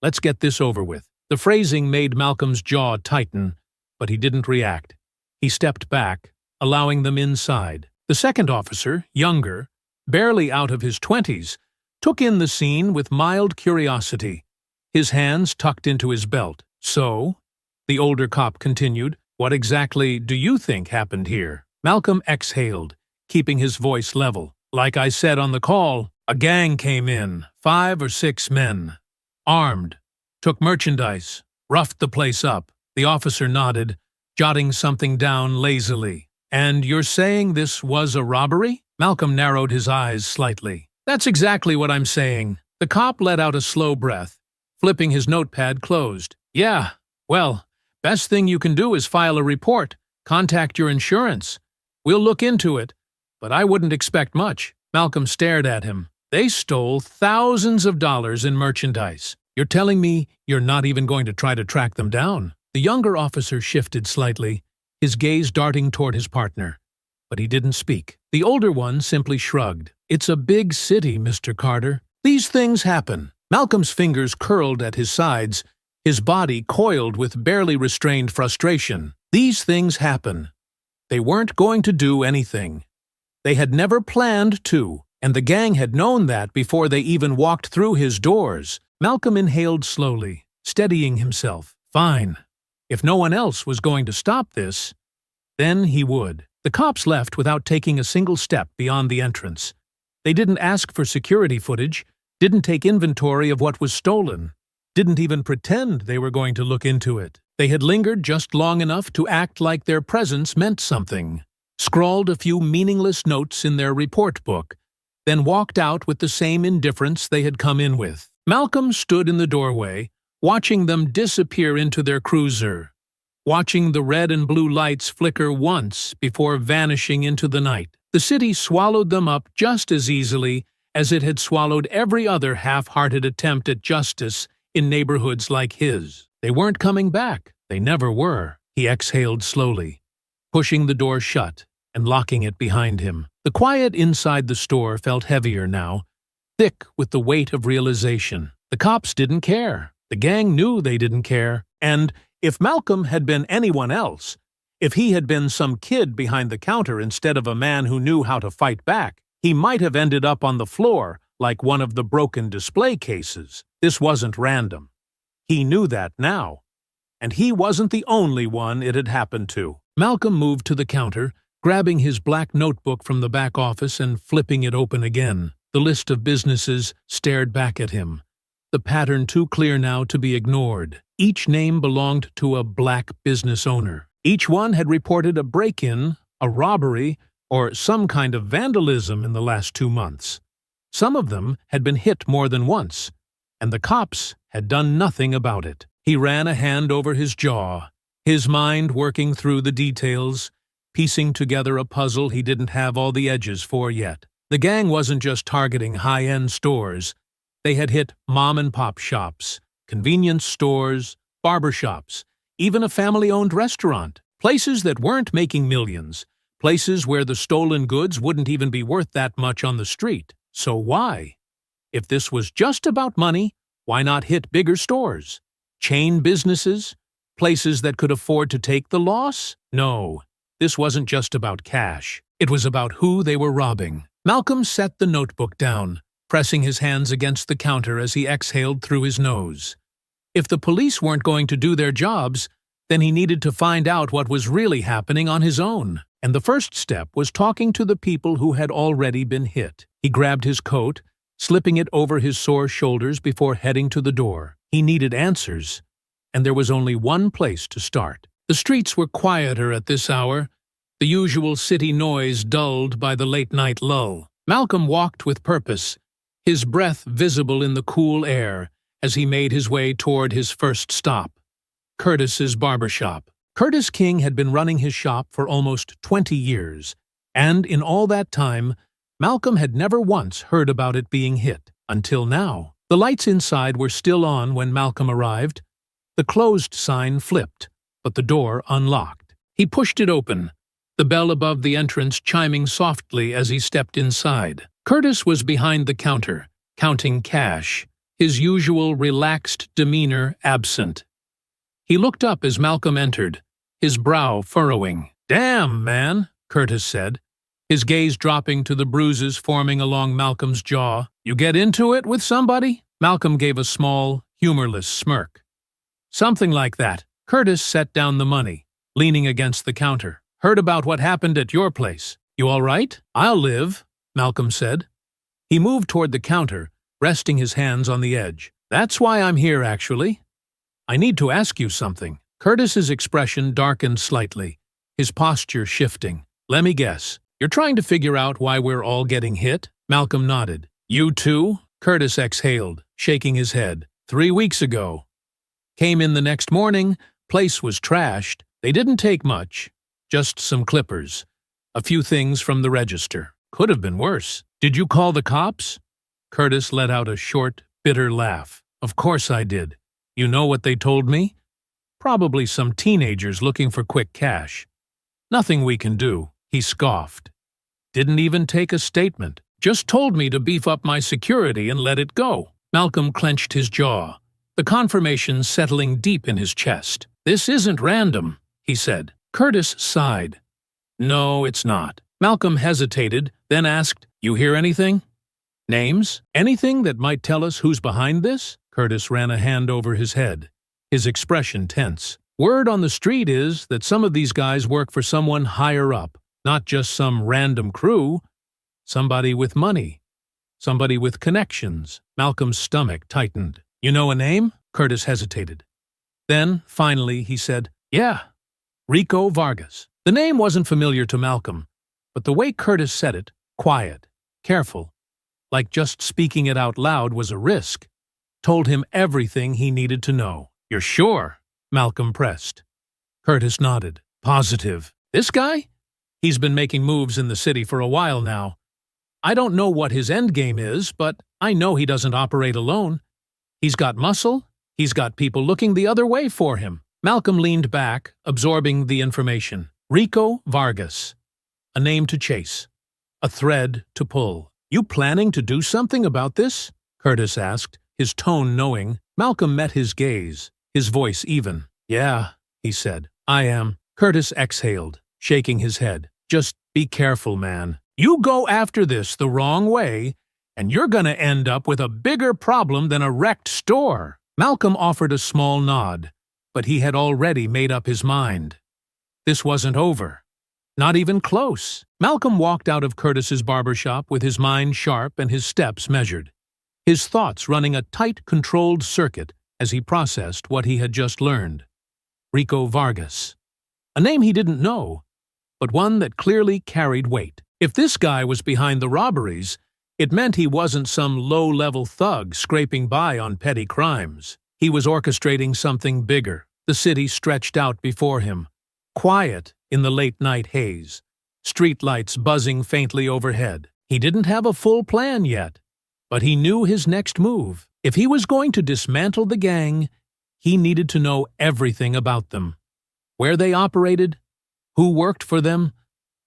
let's get this over with." The phrasing made Malcolm's jaw tighten, but he didn't react. He stepped back, allowing them inside. The second officer, younger, barely out of his 20s, took in the scene with mild curiosity, his hands tucked into his belt. "So," the older cop continued, "what exactly do you think happened here?" Malcolm exhaled, keeping his voice level. "Like I said on the call, a gang came in, 5 or 6 men, armed, took merchandise, roughed the place up." The officer nodded, jotting something down lazily. "And you're saying this was a robbery?" Malcolm narrowed his eyes slightly. "That's exactly what I'm saying." The cop let out a slow breath, flipping his notepad closed. "Yeah, well, best thing you can do is file a report, contact your insurance. We'll look into it, but I wouldn't expect much." Malcolm stared at him. "They stole thousands of dollars in merchandise. You're telling me you're not even going to try to track them down?" The younger officer shifted slightly, his gaze darting toward his partner, but he didn't speak. The older one simply shrugged. "It's a big city, Mr. Carter. These things happen." Malcolm's fingers curled at his sides, his body coiled with barely restrained frustration. These things happen. They weren't going to do anything. They had never planned to, and the gang had known that before they even walked through his doors. Malcolm inhaled slowly, steadying himself. Fine. If no one else was going to stop this, then he would. The cops left without taking a single step beyond the entrance. They didn't ask for security footage, didn't take inventory of what was stolen, didn't even pretend they were going to look into it. They had lingered just long enough to act like their presence meant something, scrawled a few meaningless notes in their report book, then walked out with the same indifference they had come in with. Malcolm stood in the doorway, watching them disappear into their cruiser, watching the red and blue lights flicker once before vanishing into the night. The city swallowed them up just as easily as it had swallowed every other half-hearted attempt at justice in neighborhoods like his. They weren't coming back. They never were. He exhaled slowly, pushing the door shut and locking it behind him. The quiet inside the store felt heavier now, thick with the weight of realization. The cops didn't care. The gang knew they didn't care. And if Malcolm had been anyone else, if he had been some kid behind the counter instead of a man who knew how to fight back, he might have ended up on the floor like one of the broken display cases. This wasn't random. He knew that now. And he wasn't the only one it had happened to. Malcolm moved to the counter, grabbing his black notebook from the back office and flipping it open again. The list of businesses stared back at him, the pattern too clear now to be ignored. Each name belonged to a black business owner. Each one had reported a break-in, a robbery, or some kind of vandalism in the last 2 months. Some of them had been hit more than once, and the cops had done nothing about it. He ran a hand over his jaw, his mind working through the details, piecing together a puzzle he didn't have all the edges for yet. The gang wasn't just targeting high-end stores. They had hit mom-and-pop shops, convenience stores, barbershops, even a family-owned restaurant. Places that weren't making millions, places where the stolen goods wouldn't even be worth that much on the street. So why? If this was just about money, why not hit bigger stores? Chain businesses? Places that could afford to take the loss? No. this wasn't just about cash. It was about who they were robbing. Malcolm set the notebook down, pressing his hands against the counter as he exhaled through his nose. If the police weren't going to do their jobs, then he needed to find out what was really happening on his own. And the first step was talking to the people who had already been hit. He grabbed his coat, slipping it over his sore shoulders before heading to the door. He needed answers, and there was only one place to start. The streets were quieter at this hour, the usual city noise dulled by the late-night lull. Malcolm walked with purpose, his breath visible in the cool air as he made his way toward his first stop, Curtis's barbershop. Curtis King had been running his shop for almost 20 years, and in all that time, Malcolm had never once heard about it being hit, until now. The lights inside were still on when Malcolm arrived. The closed sign flipped, but the door unlocked. He pushed it open, the bell above the entrance chiming softly as he stepped inside. Curtis was behind the counter, counting cash, his usual relaxed demeanor absent. He looked up as Malcolm entered, his brow furrowing. "Damn, man," Curtis said, his gaze dropping to the bruises forming along Malcolm's jaw. "You get into it with somebody?" Malcolm gave a small, humorless smirk. "Something like that." Curtis set down the money, leaning against the counter. "Heard about what happened at your place. You all right?" "I'll live," Malcolm said. He moved toward the counter, resting his hands on the edge. "That's why I'm here, actually. I need to ask you something." Curtis's expression darkened slightly, his posture shifting. "Let me guess. You're trying to figure out why we're all getting hit?" Malcolm nodded. "You too?" Curtis exhaled, shaking his head. 3 weeks ago. Came in the next morning, place was trashed. They didn't take much, just some clippers. A few things from the register. Could have been worse. Did you call the cops?" Curtis let out a short, bitter laugh. "Of course I did. You know what they told me? Probably some teenagers looking for quick cash. Nothing we can do," he scoffed. "Didn't even take a statement. Just told me to beef up my security and let it go." Malcolm clenched his jaw, the confirmation settling deep in his chest. "This isn't random," he said. Curtis sighed. "No, it's not." Malcolm hesitated, then asked, "You hear anything? Names? Anything that might tell us who's behind this?" Curtis ran a hand over his head, his expression tense. "Word on the street is that some of these guys work for someone higher up, not just some random crew. Somebody with money. Somebody with connections." Malcolm's stomach tightened. "You know a name?" Curtis hesitated. Then, finally, he said, "Yeah, Rico Vargas." The name wasn't familiar to Malcolm, but the way Curtis said it, quiet, careful, like just speaking it out loud was a risk, told him everything he needed to know. "You're sure?" Malcolm pressed. Curtis nodded. "Positive. This guy? He's been making moves in the city for a while now. I don't know what his endgame is, but I know he doesn't operate alone. He's got muscle, he's got people looking the other way for him." Malcolm leaned back, absorbing the information. Rico Vargas. A name to chase. A thread to pull. "You planning to do something about this?" Curtis asked, his tone knowing. Malcolm met his gaze, his voice even. "Yeah," he said. "I am." Curtis exhaled, shaking his head. "Just be careful, man. You go after this the wrong way, and you're gonna end up with a bigger problem than a wrecked store." Malcolm offered a small nod, but he had already made up his mind. This wasn't over. Not even close. Malcolm walked out of Curtis's barbershop with his mind sharp and his steps measured, his thoughts running a tight, controlled circuit as he processed what he had just learned. Rico Vargas. A name he didn't know, but one that clearly carried weight. If this guy was behind the robberies, it meant he wasn't some low-level thug scraping by on petty crimes. He was orchestrating something bigger. The city stretched out before him, quiet in the late-night haze, streetlights buzzing faintly overhead. He didn't have a full plan yet, but he knew his next move. If he was going to dismantle the gang, he needed to know everything about them. Where they operated, who worked for them,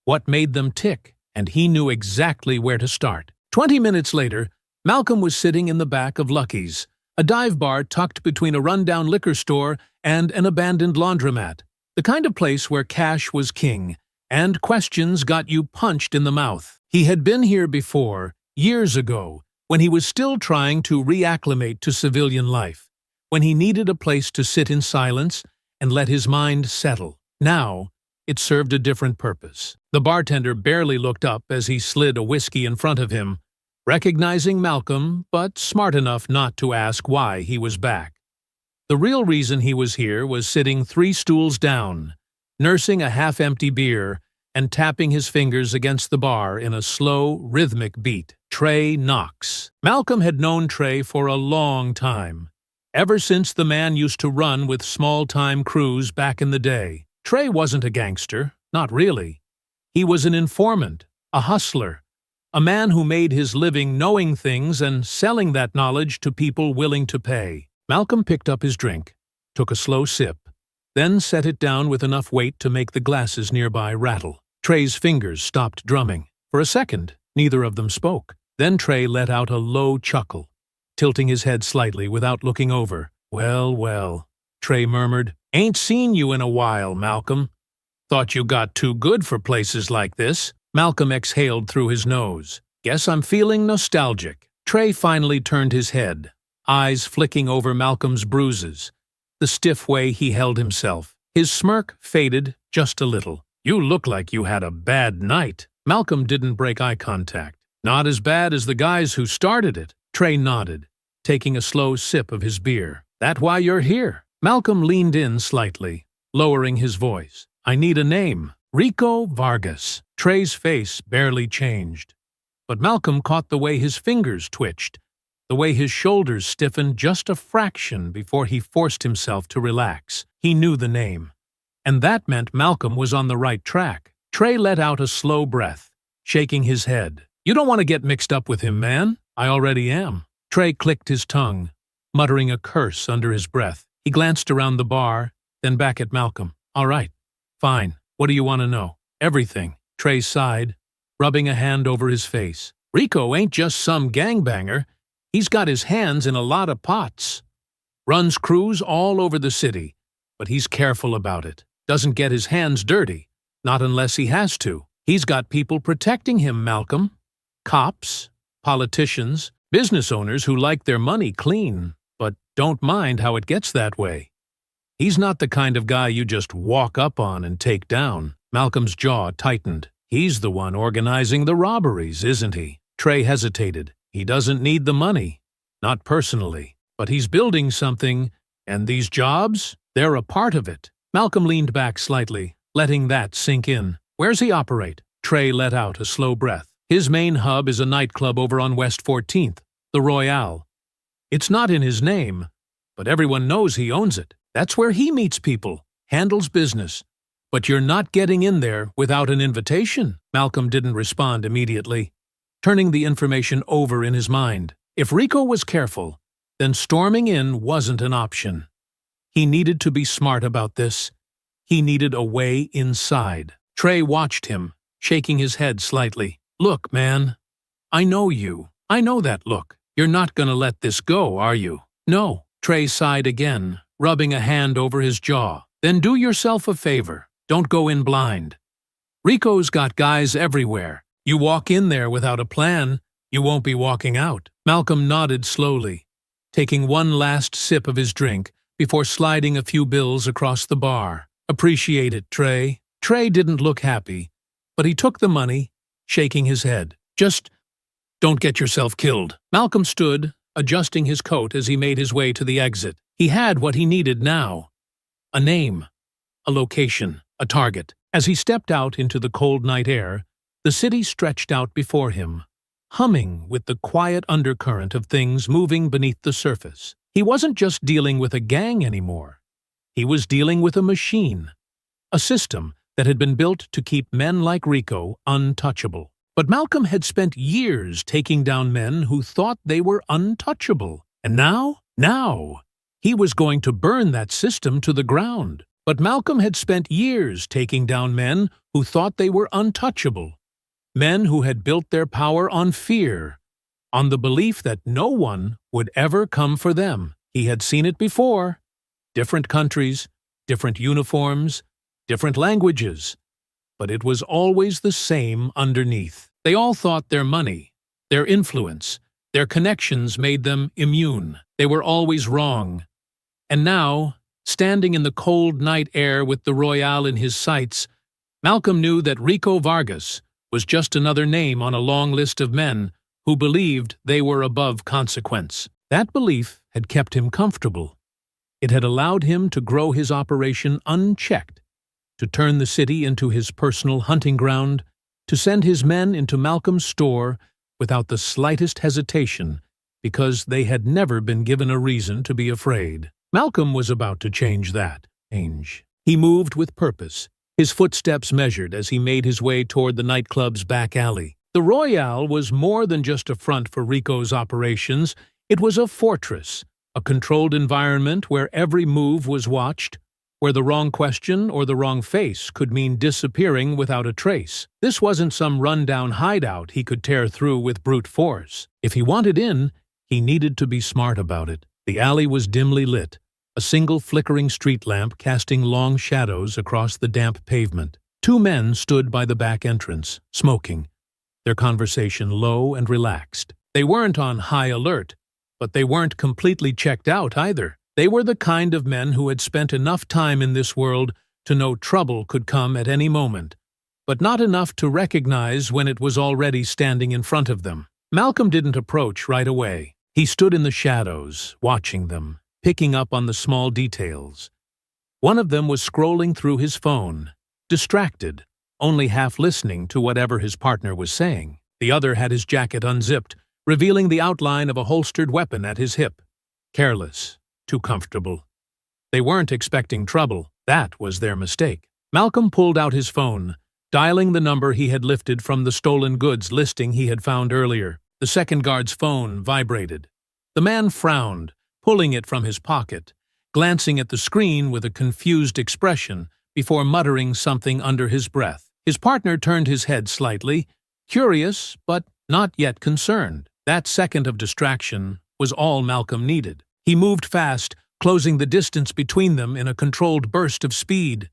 what made them tick, and he knew exactly where to start. 20 minutes later, Malcolm was sitting in the back of Lucky's, a dive bar tucked between a rundown liquor store and an abandoned laundromat, the kind of place where cash was king And questions got you punched in the mouth. He had been here before, years ago, when he was still trying to reacclimate to civilian life, when he needed a place to sit in silence and let his mind settle. Now, it served a different purpose. The bartender barely looked up as he slid a whiskey in front of him, recognizing Malcolm, but smart enough not to ask why he was back. The real reason he was here was sitting 3 stools down, nursing a half-empty beer and tapping his fingers against the bar in a slow, rhythmic beat. Trey Knox. Malcolm had known Trey for a long time, ever since the man used to run with small-time crews back in the day. Trey wasn't a gangster, not really. He was an informant, a hustler, a man who made his living knowing things and selling that knowledge to people willing to pay. Malcolm picked up his drink, took a slow sip, then set it down with enough weight to make the glasses nearby rattle. Trey's fingers stopped drumming. For a second, neither of them spoke. Then Trey let out a low chuckle, tilting his head slightly without looking over. "Well, well," Trey murmured. "Ain't seen you in a while, Malcolm. Thought you got too good for places like this." Malcolm exhaled through his nose. "Guess I'm feeling nostalgic." Trey finally turned his head, eyes flicking over Malcolm's bruises, the stiff way he held himself. His smirk faded just a little. "You look like you had a bad night." Malcolm didn't break eye contact. "Not as bad as the guys who started it." Trey nodded, taking a slow sip of his beer. "That why you're here?" Malcolm leaned in slightly, lowering his voice. "I need a name. Rico Vargas." Trey's face barely changed, but Malcolm caught the way his fingers twitched, the way his shoulders stiffened just a fraction before he forced himself to relax. He knew the name, and that meant Malcolm was on the right track. Trey let out a slow breath, shaking his head. "You don't want to get mixed up with him, man." "I already am." Trey clicked his tongue, muttering a curse under his breath. He glanced around the bar, then back at Malcolm. "All right, fine. What do you want to know?" "Everything." Trey sighed, rubbing a hand over his face. "Rico ain't just some gangbanger. He's got his hands in a lot of pots. Runs crews all over the city, but he's careful about it. Doesn't get his hands dirty, not unless he has to. He's got people protecting him, Malcolm. Cops, politicians, business owners who like their money clean, but don't mind how it gets that way. He's not the kind of guy you just walk up on and take down." Malcolm's jaw tightened. "He's the one organizing the robberies, isn't he?" Trey hesitated. "He doesn't need the money. Not personally. But he's building something, and these jobs, they're a part of it." Malcolm leaned back slightly, letting that sink in. "Where's he operate?" Trey let out a slow breath. "His main hub is a nightclub over on West 14th, the Royale. It's not in his name, but everyone knows he owns it. That's where he meets people, handles business. But you're not getting in there without an invitation." Malcolm didn't respond immediately, turning the information over in his mind. If Rico was careful, then storming in wasn't an option. He needed to be smart about this. He needed a way inside. Trey watched him, shaking his head slightly. "Look, man, I know you. I know that look. You're not gonna let this go, are you?" "No." Trey sighed again, rubbing a hand over his jaw. "Then do yourself a favor. Don't go in blind. Rico's got guys everywhere. You walk in there without a plan, you won't be walking out." Malcolm nodded slowly, taking one last sip of his drink before sliding a few bills across the bar. "Appreciate it, Trey." Trey didn't look happy, but he took the money, shaking his head. "Just don't get yourself killed." Malcolm stood, adjusting his coat as he made his way to the exit. He had what he needed now. A name, a location, a target. As he stepped out into the cold night air, the city stretched out before him, humming with the quiet undercurrent of things moving beneath the surface. He wasn't just dealing with a gang anymore. He was dealing with a machine, a system that had been built to keep men like Rico untouchable. But Malcolm had spent years taking down men who thought they were untouchable. And now, he was going to burn that system to the ground. But Malcolm had spent years taking down men who thought they were untouchable. Men who had built their power on fear, on the belief that no one would ever come for them. He had seen it before. Different countries, different uniforms, different languages. but it was always the same underneath. They all thought their money, their influence, their connections made them immune. They were always wrong. And now, standing in the cold night air with the Royale in his sights, Malcolm knew that Rico Vargas was just another name on a long list of men who believed they were above consequence. That belief had kept him comfortable. It had allowed him to grow his operation unchecked, to turn the city into his personal hunting ground, to send his men into Malcolm's store without the slightest hesitation, because they had never been given a reason to be afraid. Malcolm was about to change that. He moved with purpose, his footsteps measured as he made his way toward the nightclub's back alley. The Royale was more than just a front for Rico's operations. It was a fortress, a controlled environment where every move was watched, where the wrong question or the wrong face could mean disappearing without a trace. This wasn't some run-down hideout he could tear through with brute force. If he wanted in, he needed to be smart about it. The alley was dimly lit, a single flickering street lamp casting long shadows across the damp pavement. Two men stood by the back entrance, smoking, their conversation low and relaxed. They weren't on high alert, but they weren't completely checked out either. They were the kind of men who had spent enough time in this world to know trouble could come at any moment, but not enough to recognize when it was already standing in front of them. Malcolm didn't approach right away. He stood in the shadows, watching them, picking up on the small details. One of them was scrolling through his phone, distracted, only half listening to whatever his partner was saying. The other had his jacket unzipped, revealing the outline of a holstered weapon at his hip. Careless, too comfortable. They weren't expecting trouble. That was their mistake. Malcolm pulled out his phone, dialing the number he had lifted from the stolen goods listing he had found earlier. The second guard's phone vibrated. The man frowned, pulling it from his pocket, glancing at the screen with a confused expression before muttering something under his breath. His partner turned his head slightly, curious but not yet concerned. That second of distraction was all Malcolm needed. He moved fast, closing the distance between them in a controlled burst of speed.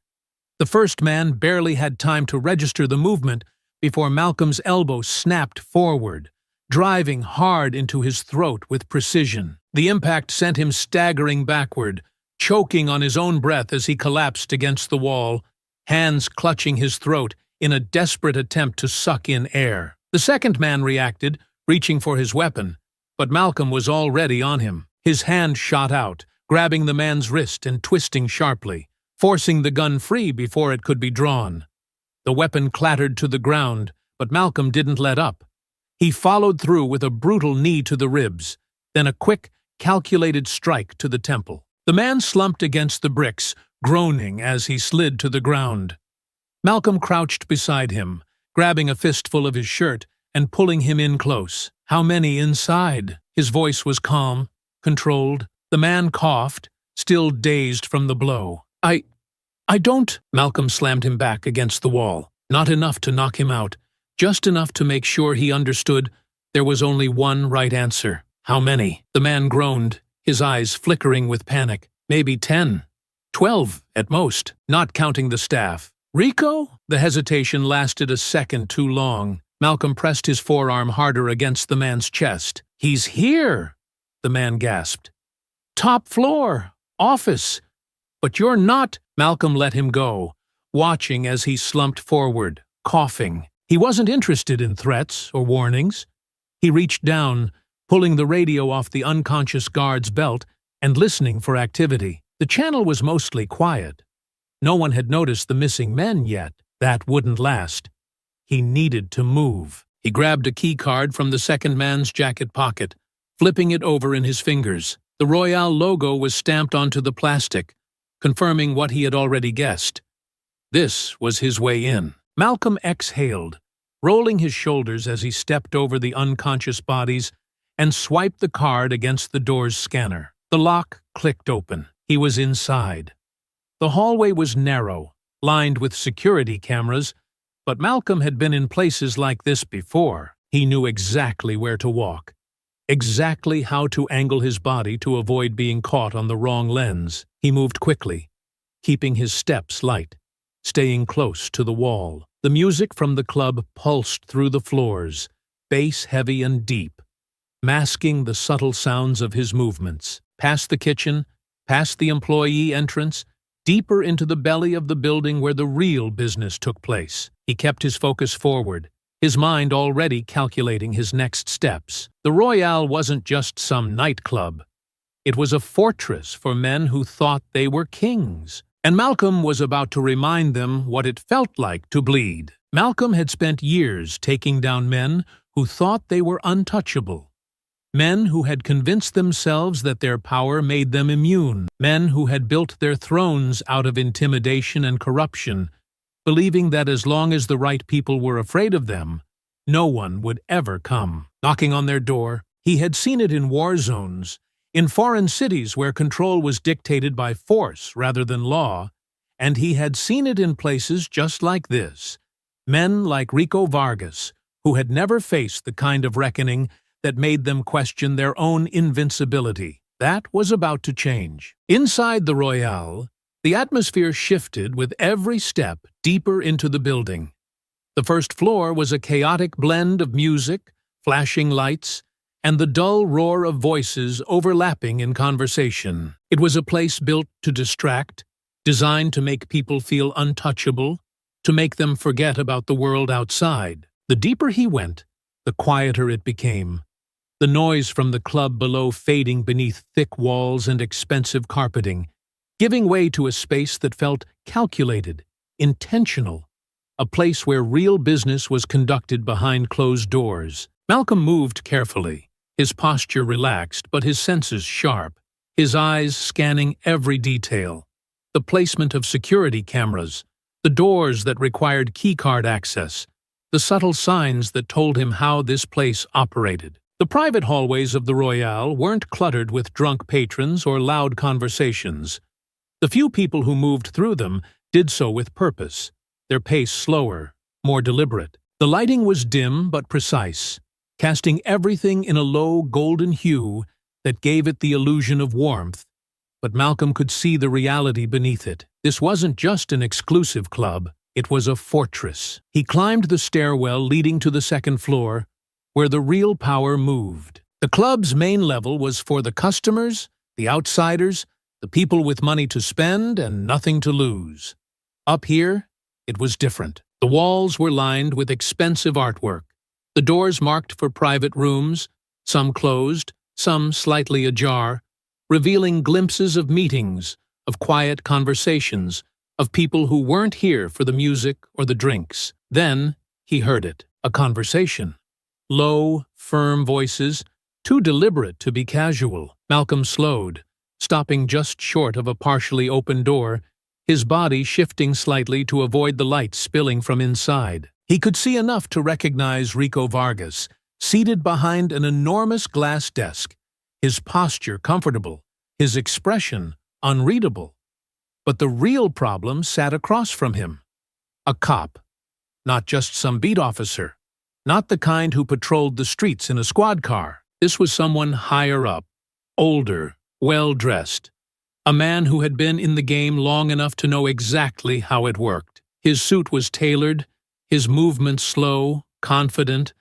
The first man barely had time to register the movement before Malcolm's elbow snapped forward, driving hard into his throat with precision. The impact sent him staggering backward, choking on his own breath as he collapsed against the wall, hands clutching his throat in a desperate attempt to suck in air. The second man reacted, reaching for his weapon, but Malcolm was already on him. His hand shot out, grabbing the man's wrist and twisting sharply, forcing the gun free before it could be drawn. The weapon clattered to the ground, but Malcolm didn't let up. He followed through with a brutal knee to the ribs, then a quick, calculated strike to the temple. The man slumped against the bricks, groaning as he slid to the ground. Malcolm crouched beside him, grabbing a fistful of his shirt and pulling him in close. "How many inside?" His voice was calm, controlled. The man coughed, still dazed from the blow. I don't—" Malcolm slammed him back against the wall. Not enough to knock him out, just enough to make sure he understood there was only one right answer. "How many?" The man groaned, his eyes flickering with panic. "Maybe 10. 12 at most, not counting the staff." "Rico?" The hesitation lasted a second too long. Malcolm pressed his forearm harder against the man's chest. "He's here!" the man gasped. "Top floor. Office. But you're not—" Malcolm let him go, watching as he slumped forward, coughing. He wasn't interested in threats or warnings. He reached down, pulling the radio off the unconscious guard's belt and listening for activity. The channel was mostly quiet. No one had noticed the missing men yet. That wouldn't last. He needed to move. He grabbed a key card from the second man's jacket pocket, flipping it over in his fingers. The Royale logo was stamped onto the plastic, confirming what he had already guessed. This was his way in. Malcolm exhaled, rolling his shoulders as he stepped over the unconscious bodies and swiped the card against the door's scanner. The lock clicked open. He was inside. The hallway was narrow, lined with security cameras, but Malcolm had been in places like this before. He knew exactly where to walk, exactly how to angle his body to avoid being caught on the wrong lens. He moved quickly, keeping his steps light, staying close to the wall. The music from the club pulsed through the floors, bass heavy and deep, masking the subtle sounds of his movements. Past the kitchen, past the employee entrance, deeper into the belly of the building where the real business took place. He kept his focus forward, his mind already calculating his next steps. The Royale wasn't just some nightclub. It was a fortress for men who thought they were kings. And Malcolm was about to remind them what it felt like to bleed. Malcolm had spent years taking down men who thought they were untouchable. Men who had convinced themselves that their power made them immune. Men who had built their thrones out of intimidation and corruption, believing that as long as the right people were afraid of them, no one would ever come. Knocking on their door, he had seen it in war zones, in foreign cities where control was dictated by force rather than law, and he had seen it in places just like this. Men like Rico Vargas, who had never faced the kind of reckoning that made them question their own invincibility. That was about to change. Inside the Royale, the atmosphere shifted with every step deeper into the building. The first floor was a chaotic blend of music, flashing lights, and the dull roar of voices overlapping in conversation. It was a place built to distract, designed to make people feel untouchable, to make them forget about the world outside. The deeper he went, the quieter it became, the noise from the club below fading beneath thick walls and expensive carpeting, giving way to a space that felt calculated, intentional, a place where real business was conducted behind closed doors. Malcolm moved carefully, his posture relaxed but his senses sharp, his eyes scanning every detail. The placement of security cameras, the doors that required keycard access, the subtle signs that told him how this place operated. The private hallways of the Royale weren't cluttered with drunk patrons or loud conversations. The few people who moved through them did so with purpose, their pace slower, more deliberate. The lighting was dim but precise, casting everything in a low golden hue that gave it the illusion of warmth, but Malcolm could see the reality beneath it. This wasn't just an exclusive club, it was a fortress. He climbed the stairwell leading to the second floor, where the real power moved. The club's main level was for the customers, the outsiders, the people with money to spend and nothing to lose. Up here, it was different. The walls were lined with expensive artwork, the doors marked for private rooms, some closed, some slightly ajar, revealing glimpses of meetings, of quiet conversations, of people who weren't here for the music or the drinks. Then he heard it, a conversation. Low, firm voices, too deliberate to be casual. Malcolm slowed, stopping just short of a partially open door, his body shifting slightly to avoid the light spilling from inside. He could see enough to recognize Rico Vargas, seated behind an enormous glass desk, his posture comfortable, his expression unreadable. But the real problem sat across from him. A cop, not just some beat officer, not the kind who patrolled the streets in a squad car. This was someone higher up, older, well-dressed, a man who had been in the game long enough to know exactly how it worked. His suit was tailored, his movements slow, confident,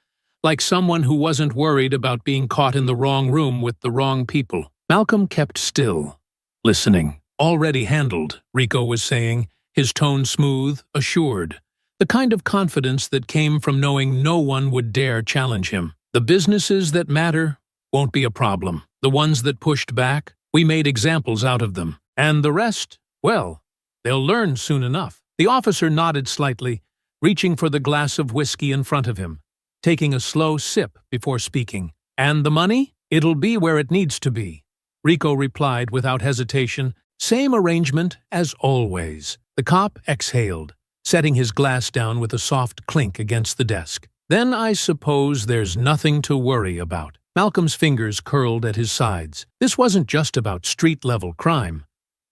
like someone who wasn't worried about being caught in the wrong room with the wrong people. Malcolm kept still, listening. Already handled, Rico was saying, his tone smooth, assured, the kind of confidence that came from knowing no one would dare challenge him. The businesses that matter won't be a problem. The ones that pushed back, we made examples out of them. And the rest, well, they'll learn soon enough. The officer nodded slightly, reaching for the glass of whiskey in front of him, taking a slow sip before speaking. And the money? It'll be where it needs to be, Rico replied without hesitation. Same arrangement as always. The cop exhaled, setting his glass down with a soft clink against the desk. Then I suppose there's nothing to worry about. Malcolm's fingers curled at his sides. This wasn't just about street-level crime,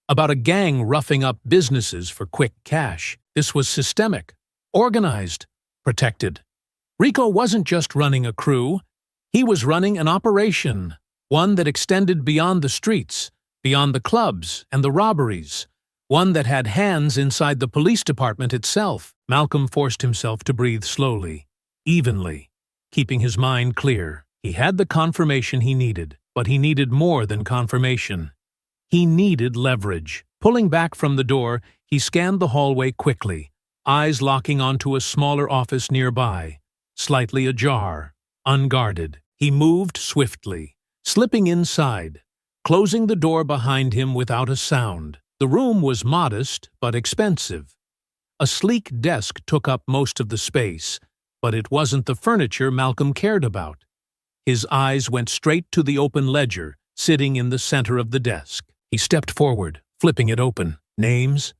about a gang roughing up businesses for quick cash. This was systemic, organized, protected. Rico wasn't just running a crew, he was running an operation, one that extended beyond the streets, beyond the clubs and the robberies, one that had hands inside the police department itself. Malcolm forced himself to breathe slowly, evenly, keeping his mind clear. He had the confirmation he needed, but he needed more than confirmation. He needed leverage. Pulling back from the door, he scanned the hallway quickly, eyes locking onto a smaller office nearby, slightly ajar, unguarded. He moved swiftly, slipping inside, closing the door behind him without a sound. The room was modest but expensive. A sleek desk took up most of the space, but it wasn't the furniture Malcolm cared about. His eyes went straight to the open ledger, sitting in the center of the desk. He stepped forward, flipping it open. Names,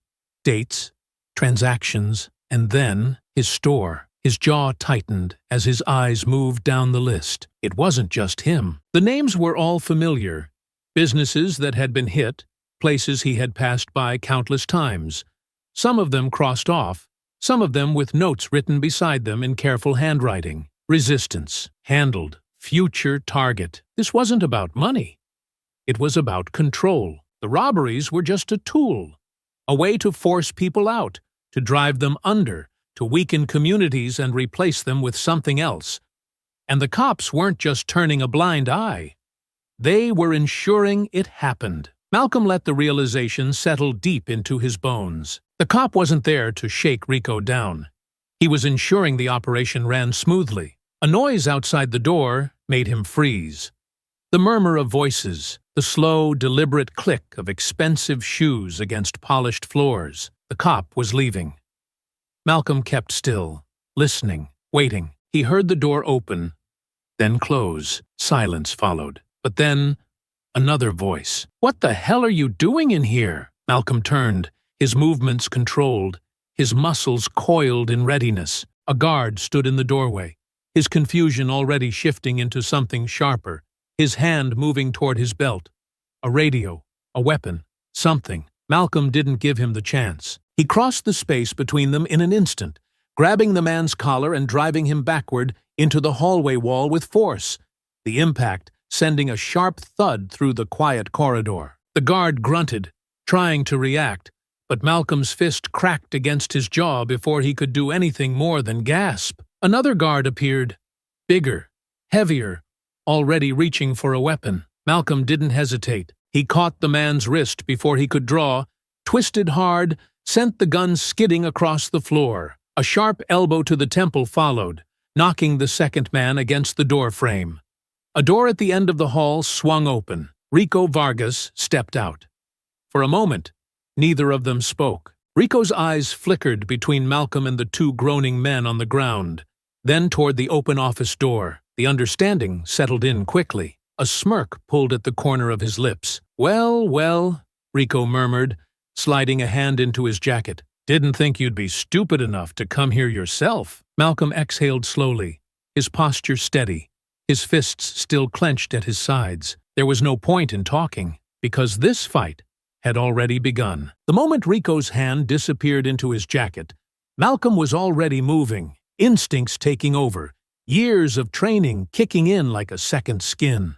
dates, transactions, and then his store. His jaw tightened as his eyes moved down the list. It wasn't just him. The names were all familiar. Businesses that had been hit, places he had passed by countless times. Some of them crossed off, some of them with notes written beside them in careful handwriting. Resistance, handled, future target. This wasn't about money. It was about control. The robberies were just a tool, a way to force people out, to drive them under, to weaken communities and replace them with something else. And the cops weren't just turning a blind eye. They were ensuring it happened. Malcolm let the realization settle deep into his bones. The cop wasn't there to shake Rico down. He was ensuring the operation ran smoothly. A noise outside the door made him freeze. The murmur of voices, the slow, deliberate click of expensive shoes against polished floors. The cop was leaving. Malcolm kept still, listening, waiting. He heard the door open, then close. Silence followed. But then, another voice. "What the hell are you doing in here?" Malcolm turned, his movements controlled, his muscles coiled in readiness. A guard stood in the doorway, his confusion already shifting into something sharper, his hand moving toward his belt. A radio, a weapon, something. Malcolm didn't give him the chance. He crossed the space between them in an instant, grabbing the man's collar and driving him backward into the hallway wall with force. The impact sending a sharp thud through the quiet corridor. The guard grunted, trying to react, but Malcolm's fist cracked against his jaw before he could do anything more than gasp. Another guard appeared, bigger, heavier, already reaching for a weapon. Malcolm didn't hesitate. He caught the man's wrist before he could draw, twisted hard, sent the gun skidding across the floor. A sharp elbow to the temple followed, knocking the second man against the door frame. A door at the end of the hall swung open. Rico Vargas stepped out. For a moment, neither of them spoke. Rico's eyes flickered between Malcolm and the two groaning men on the ground, then toward the open office door. The understanding settled in quickly. A smirk pulled at the corner of his lips. "Well, well," Rico murmured, sliding a hand into his jacket. "Didn't think you'd be stupid enough to come here yourself." Malcolm exhaled slowly, his posture steady, his fists still clenched at his sides. There was no point in talking, because this fight had already begun. The moment Rico's hand disappeared into his jacket, Malcolm was already moving, instincts taking over, years of training kicking in like a second skin.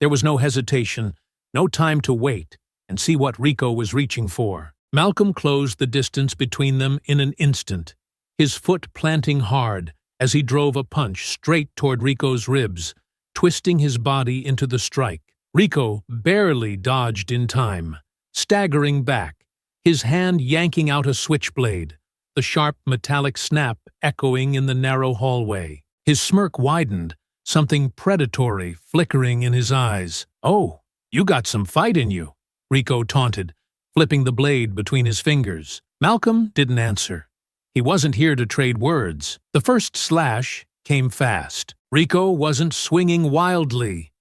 There was no hesitation, no time to wait and see what Rico was reaching for. Malcolm closed the distance between them in an instant, his foot planting hard as he drove a punch straight toward Rico's ribs, twisting his body into the strike. Rico barely dodged in time, staggering back, his hand yanking out a switchblade, the sharp metallic snap echoing in the narrow hallway. His smirk widened, something predatory flickering in his eyes. "Oh, you got some fight in you," Rico taunted, flipping the blade between his fingers. Malcolm didn't answer. He wasn't here to trade words. The first slash came fast. Rico wasn't swinging wildly.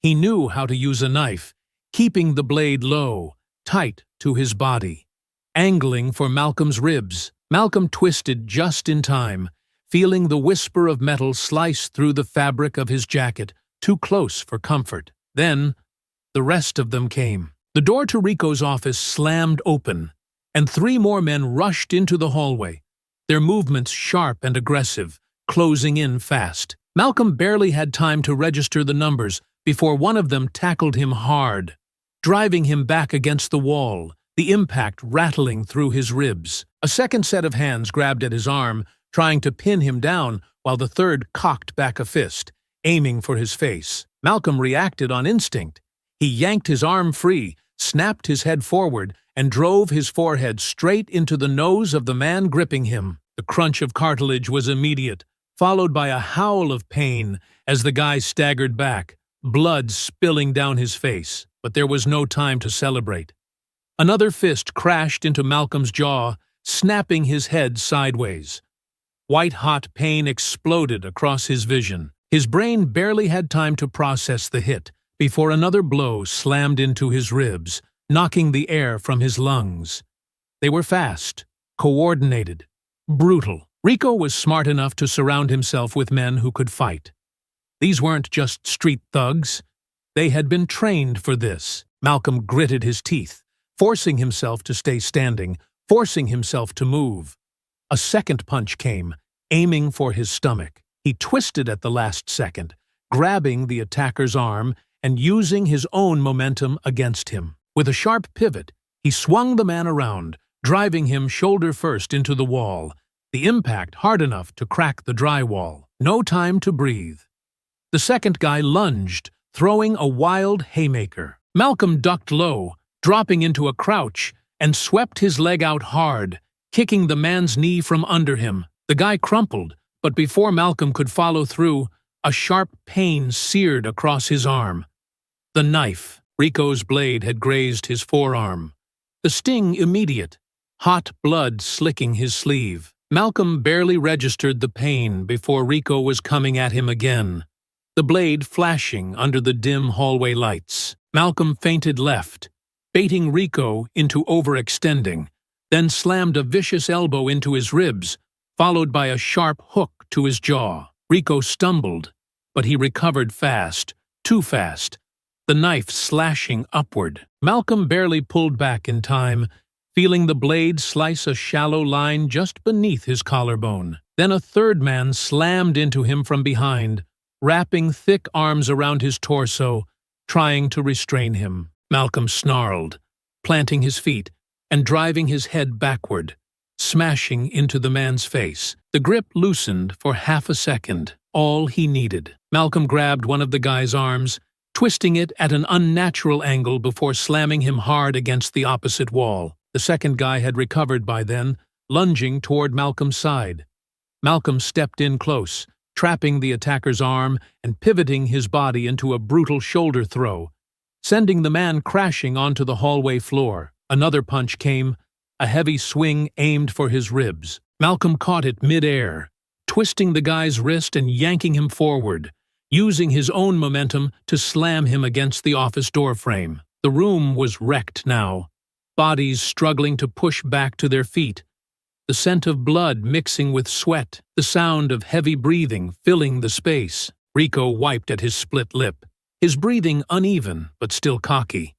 He knew how to use a knife, keeping the blade low, tight to his body, angling for Malcolm's ribs. Malcolm twisted just in time, feeling the whisper of metal slice through the fabric of his jacket, too close for comfort. Then, the rest of them came. The door to Rico's office slammed open, and 3 more men rushed into the hallway, their movements sharp and aggressive, closing in fast. Malcolm barely had time to register the numbers before one of them tackled him hard, driving him back against the wall, the impact rattling through his ribs. A second set of hands grabbed at his arm, trying to pin him down, while the third cocked back a fist, aiming for his face. Malcolm reacted on instinct. He yanked his arm free, snapped his head forward, and drove his forehead straight into the nose of the man gripping him. The crunch of cartilage was immediate, followed by a howl of pain as the guy staggered back, blood spilling down his face. But there was no time to celebrate. Another fist crashed into Malcolm's jaw, snapping his head sideways. White-hot pain exploded across his vision. His brain barely had time to process the hit before another blow slammed into his ribs, knocking the air from his lungs. They were fast, coordinated, brutal. Rico was smart enough to surround himself with men who could fight. These weren't just street thugs. They had been trained for this. Malcolm gritted his teeth, forcing himself to stay standing, forcing himself to move. A second punch came, aiming for his stomach. He twisted at the last second, grabbing the attacker's arm and using his own momentum against him. With a sharp pivot, he swung the man around, driving him shoulder first into the wall, the impact hard enough to crack the drywall. No time to breathe. The second guy lunged, throwing a wild haymaker. Malcolm ducked low, dropping into a crouch, and swept his leg out hard, kicking the man's knee from under him. The guy crumpled, but before Malcolm could follow through, a sharp pain seared across his arm. The knife, Rico's blade, had grazed his forearm. The sting immediate, hot blood slicking his sleeve. Malcolm barely registered the pain before Rico was coming at him again, the blade flashing under the dim hallway lights. Malcolm feinted left, baiting Rico into overextending, then slammed a vicious elbow into his ribs, followed by a sharp hook to his jaw. Rico stumbled, but he recovered fast, too fast, the knife slashing upward. Malcolm barely pulled back in time, feeling the blade slice a shallow line just beneath his collarbone. Then a third man slammed into him from behind, wrapping thick arms around his torso, trying to restrain him. Malcolm snarled, planting his feet and driving his head backward, smashing into the man's face. The grip loosened for half a second, all he needed. Malcolm grabbed one of the guy's arms, twisting it at an unnatural angle before slamming him hard against the opposite wall. The second guy had recovered by then, lunging toward Malcolm's side. Malcolm stepped in close, trapping the attacker's arm and pivoting his body into a brutal shoulder throw, sending the man crashing onto the hallway floor. Another punch came, a heavy swing aimed for his ribs. Malcolm caught it mid-air, twisting the guy's wrist and yanking him forward, using his own momentum to slam him against the office door frame. The room was wrecked now, bodies struggling to push back to their feet, the scent of blood mixing with sweat, the sound of heavy breathing filling the space. Rico wiped at his split lip, his breathing uneven but still cocky.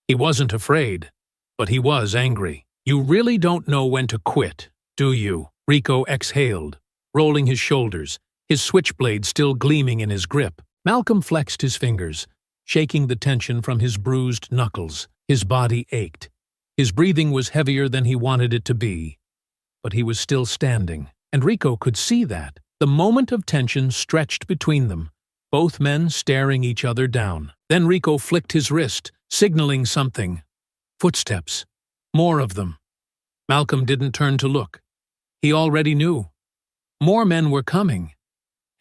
He wasn't afraid, but he was angry. "You really don't know when to quit, do you?" Rico exhaled, rolling his shoulders, his switchblade still gleaming in his grip. Malcolm flexed his fingers, shaking the tension from his bruised knuckles. His body ached. His breathing was heavier than he wanted it to be. But he was still standing, and Rico could see that. The moment of tension stretched between them, both men staring each other down. Then Rico flicked his wrist, signaling something. Footsteps. More of them. Malcolm didn't turn to look. He already knew. More men were coming,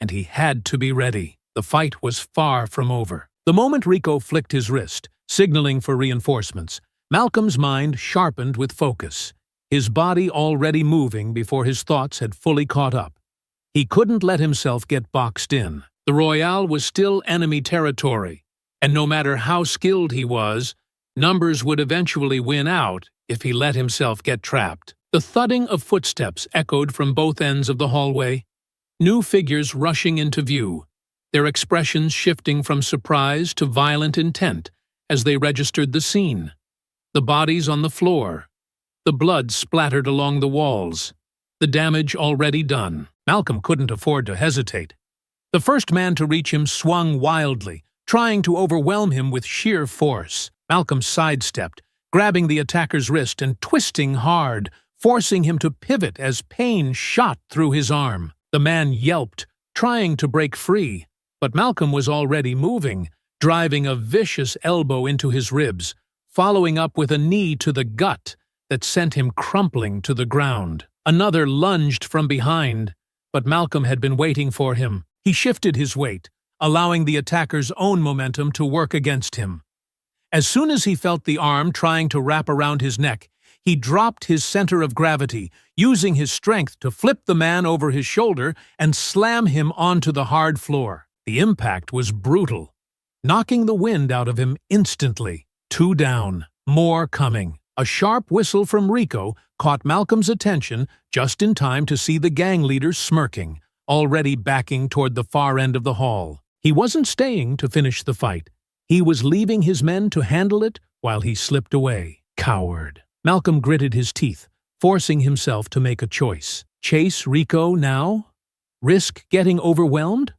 and he had to be ready. The fight was far from over. The moment Rico flicked his wrist, signaling for reinforcements, Malcolm's mind sharpened with focus, his body already moving before his thoughts had fully caught up. He couldn't let himself get boxed in. The Royale was still enemy territory, and no matter how skilled he was, numbers would eventually win out if he let himself get trapped. The thudding of footsteps echoed from both ends of the hallway, new figures rushing into view, their expressions shifting from surprise to violent intent as they registered the scene. The bodies on the floor, the blood splattered along the walls, the damage already done. Malcolm couldn't afford to hesitate. The first man to reach him swung wildly, trying to overwhelm him with sheer force. Malcolm sidestepped, grabbing the attacker's wrist and twisting hard, forcing him to pivot as pain shot through his arm. The man yelped, trying to break free, but Malcolm was already moving, driving a vicious elbow into his ribs, following up with a knee to the gut that sent him crumpling to the ground. Another lunged from behind, but Malcolm had been waiting for him. He shifted his weight, allowing the attacker's own momentum to work against him. As soon as he felt the arm trying to wrap around his neck, he dropped his center of gravity, using his strength to flip the man over his shoulder and slam him onto the hard floor. The impact was brutal, knocking the wind out of him instantly. 2 down, more coming. A sharp whistle from Rico caught Malcolm's attention just in time to see the gang leader smirking, already backing toward the far end of the hall. He wasn't staying to finish the fight. He was leaving his men to handle it while he slipped away. Coward. Malcolm gritted his teeth, forcing himself to make a choice. Chase Rico now? Risk getting overwhelmed?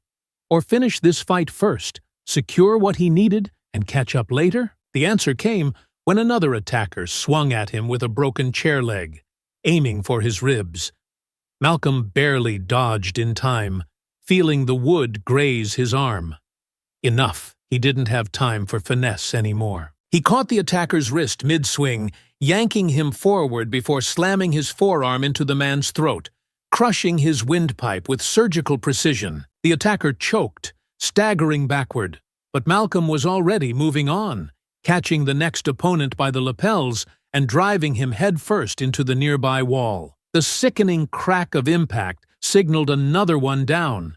Or finish this fight first, secure what he needed, and catch up later? The answer came when another attacker swung at him with a broken chair leg, aiming for his ribs. Malcolm barely dodged in time, feeling the wood graze his arm. Enough. He didn't have time for finesse anymore. He caught the attacker's wrist mid-swing, yanking him forward before slamming his forearm into the man's throat, crushing his windpipe with surgical precision. The attacker choked, staggering backward, but Malcolm was already moving on, catching the next opponent by the lapels and driving him headfirst into the nearby wall. The sickening crack of impact signaled another one down.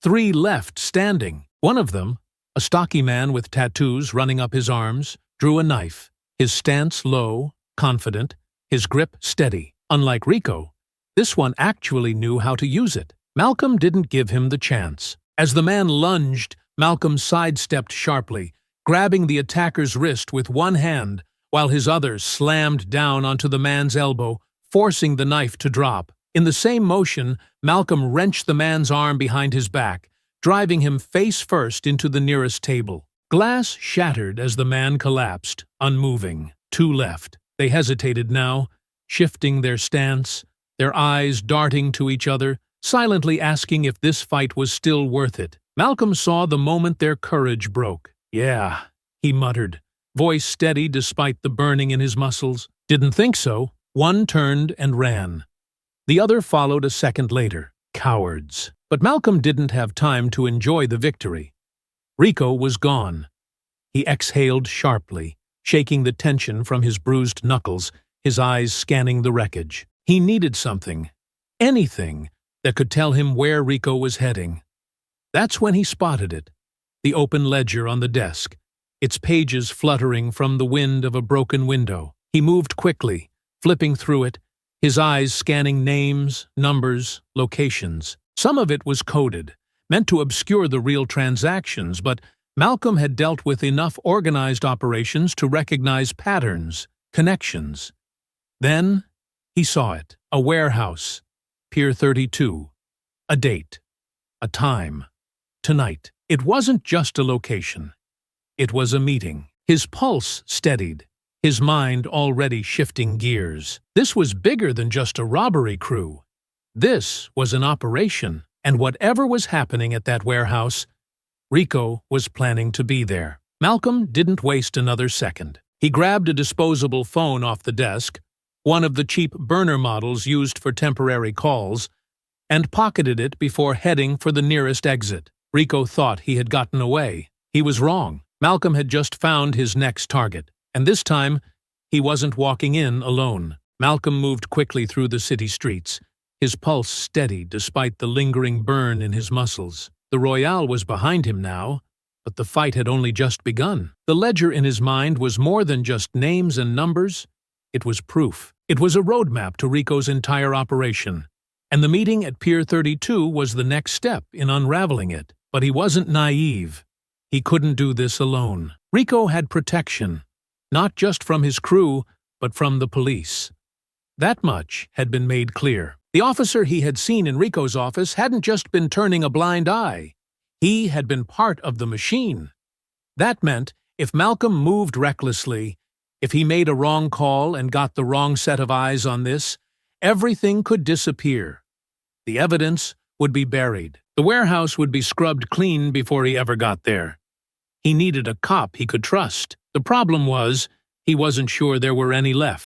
3 left standing. One of them, a stocky man with tattoos running up his arms, drew a knife, his stance low, confident, his grip steady. Unlike Rico, this one actually knew how to use it. Malcolm didn't give him the chance. As the man lunged, Malcolm sidestepped sharply, grabbing the attacker's wrist with one hand while his other slammed down onto the man's elbow, forcing the knife to drop. In the same motion, Malcolm wrenched the man's arm behind his back, driving him face first into the nearest table. Glass shattered as the man collapsed, unmoving. 2 left. They hesitated now, shifting their stance, their eyes darting to each other, silently asking if this fight was still worth it. Malcolm saw the moment their courage broke. "Yeah," he muttered, voice steady despite the burning in his muscles. "Didn't think so." One turned and ran. The other followed a second later. Cowards. But Malcolm didn't have time to enjoy the victory. Rico was gone. He exhaled sharply, shaking the tension from his bruised knuckles, his eyes scanning the wreckage. He needed something, anything, that could tell him where Rico was heading. That's when he spotted it, the open ledger on the desk, its pages fluttering from the wind of a broken window. He moved quickly, flipping through it, his eyes scanning names, numbers, locations. Some of it was coded, meant to obscure the real transactions, but Malcolm had dealt with enough organized operations to recognize patterns, connections. Then he saw it. A warehouse, Pier 32. A date. A time. Tonight. It wasn't just a location. It was a meeting. His pulse steadied, his mind already shifting gears. This was bigger than just a robbery crew. This was an operation, and whatever was happening at that warehouse, Rico was planning to be there. Malcolm didn't waste another second. He grabbed a disposable phone off the desk, one of the cheap burner models used for temporary calls, and pocketed it before heading for the nearest exit. Rico thought he had gotten away. He was wrong. Malcolm had just found his next target, and this time, he wasn't walking in alone. Malcolm moved quickly through the city streets, his pulse steady despite the lingering burn in his muscles. The Royale was behind him now, but the fight had only just begun. The ledger in his mind was more than just names and numbers. It was proof. It was a roadmap to Rico's entire operation, and the meeting at Pier 32 was the next step in unraveling it. But he wasn't naive. He couldn't do this alone. Rico had protection, not just from his crew, but from the police. That much had been made clear. The officer he had seen in Rico's office hadn't just been turning a blind eye. He had been part of the machine. That meant if Malcolm moved recklessly, If he made a wrong call and got the wrong set of eyes on this, everything could disappear. The evidence would be buried. The warehouse would be scrubbed clean before he ever got there. He needed a cop he could trust. The problem was, he wasn't sure there were any left.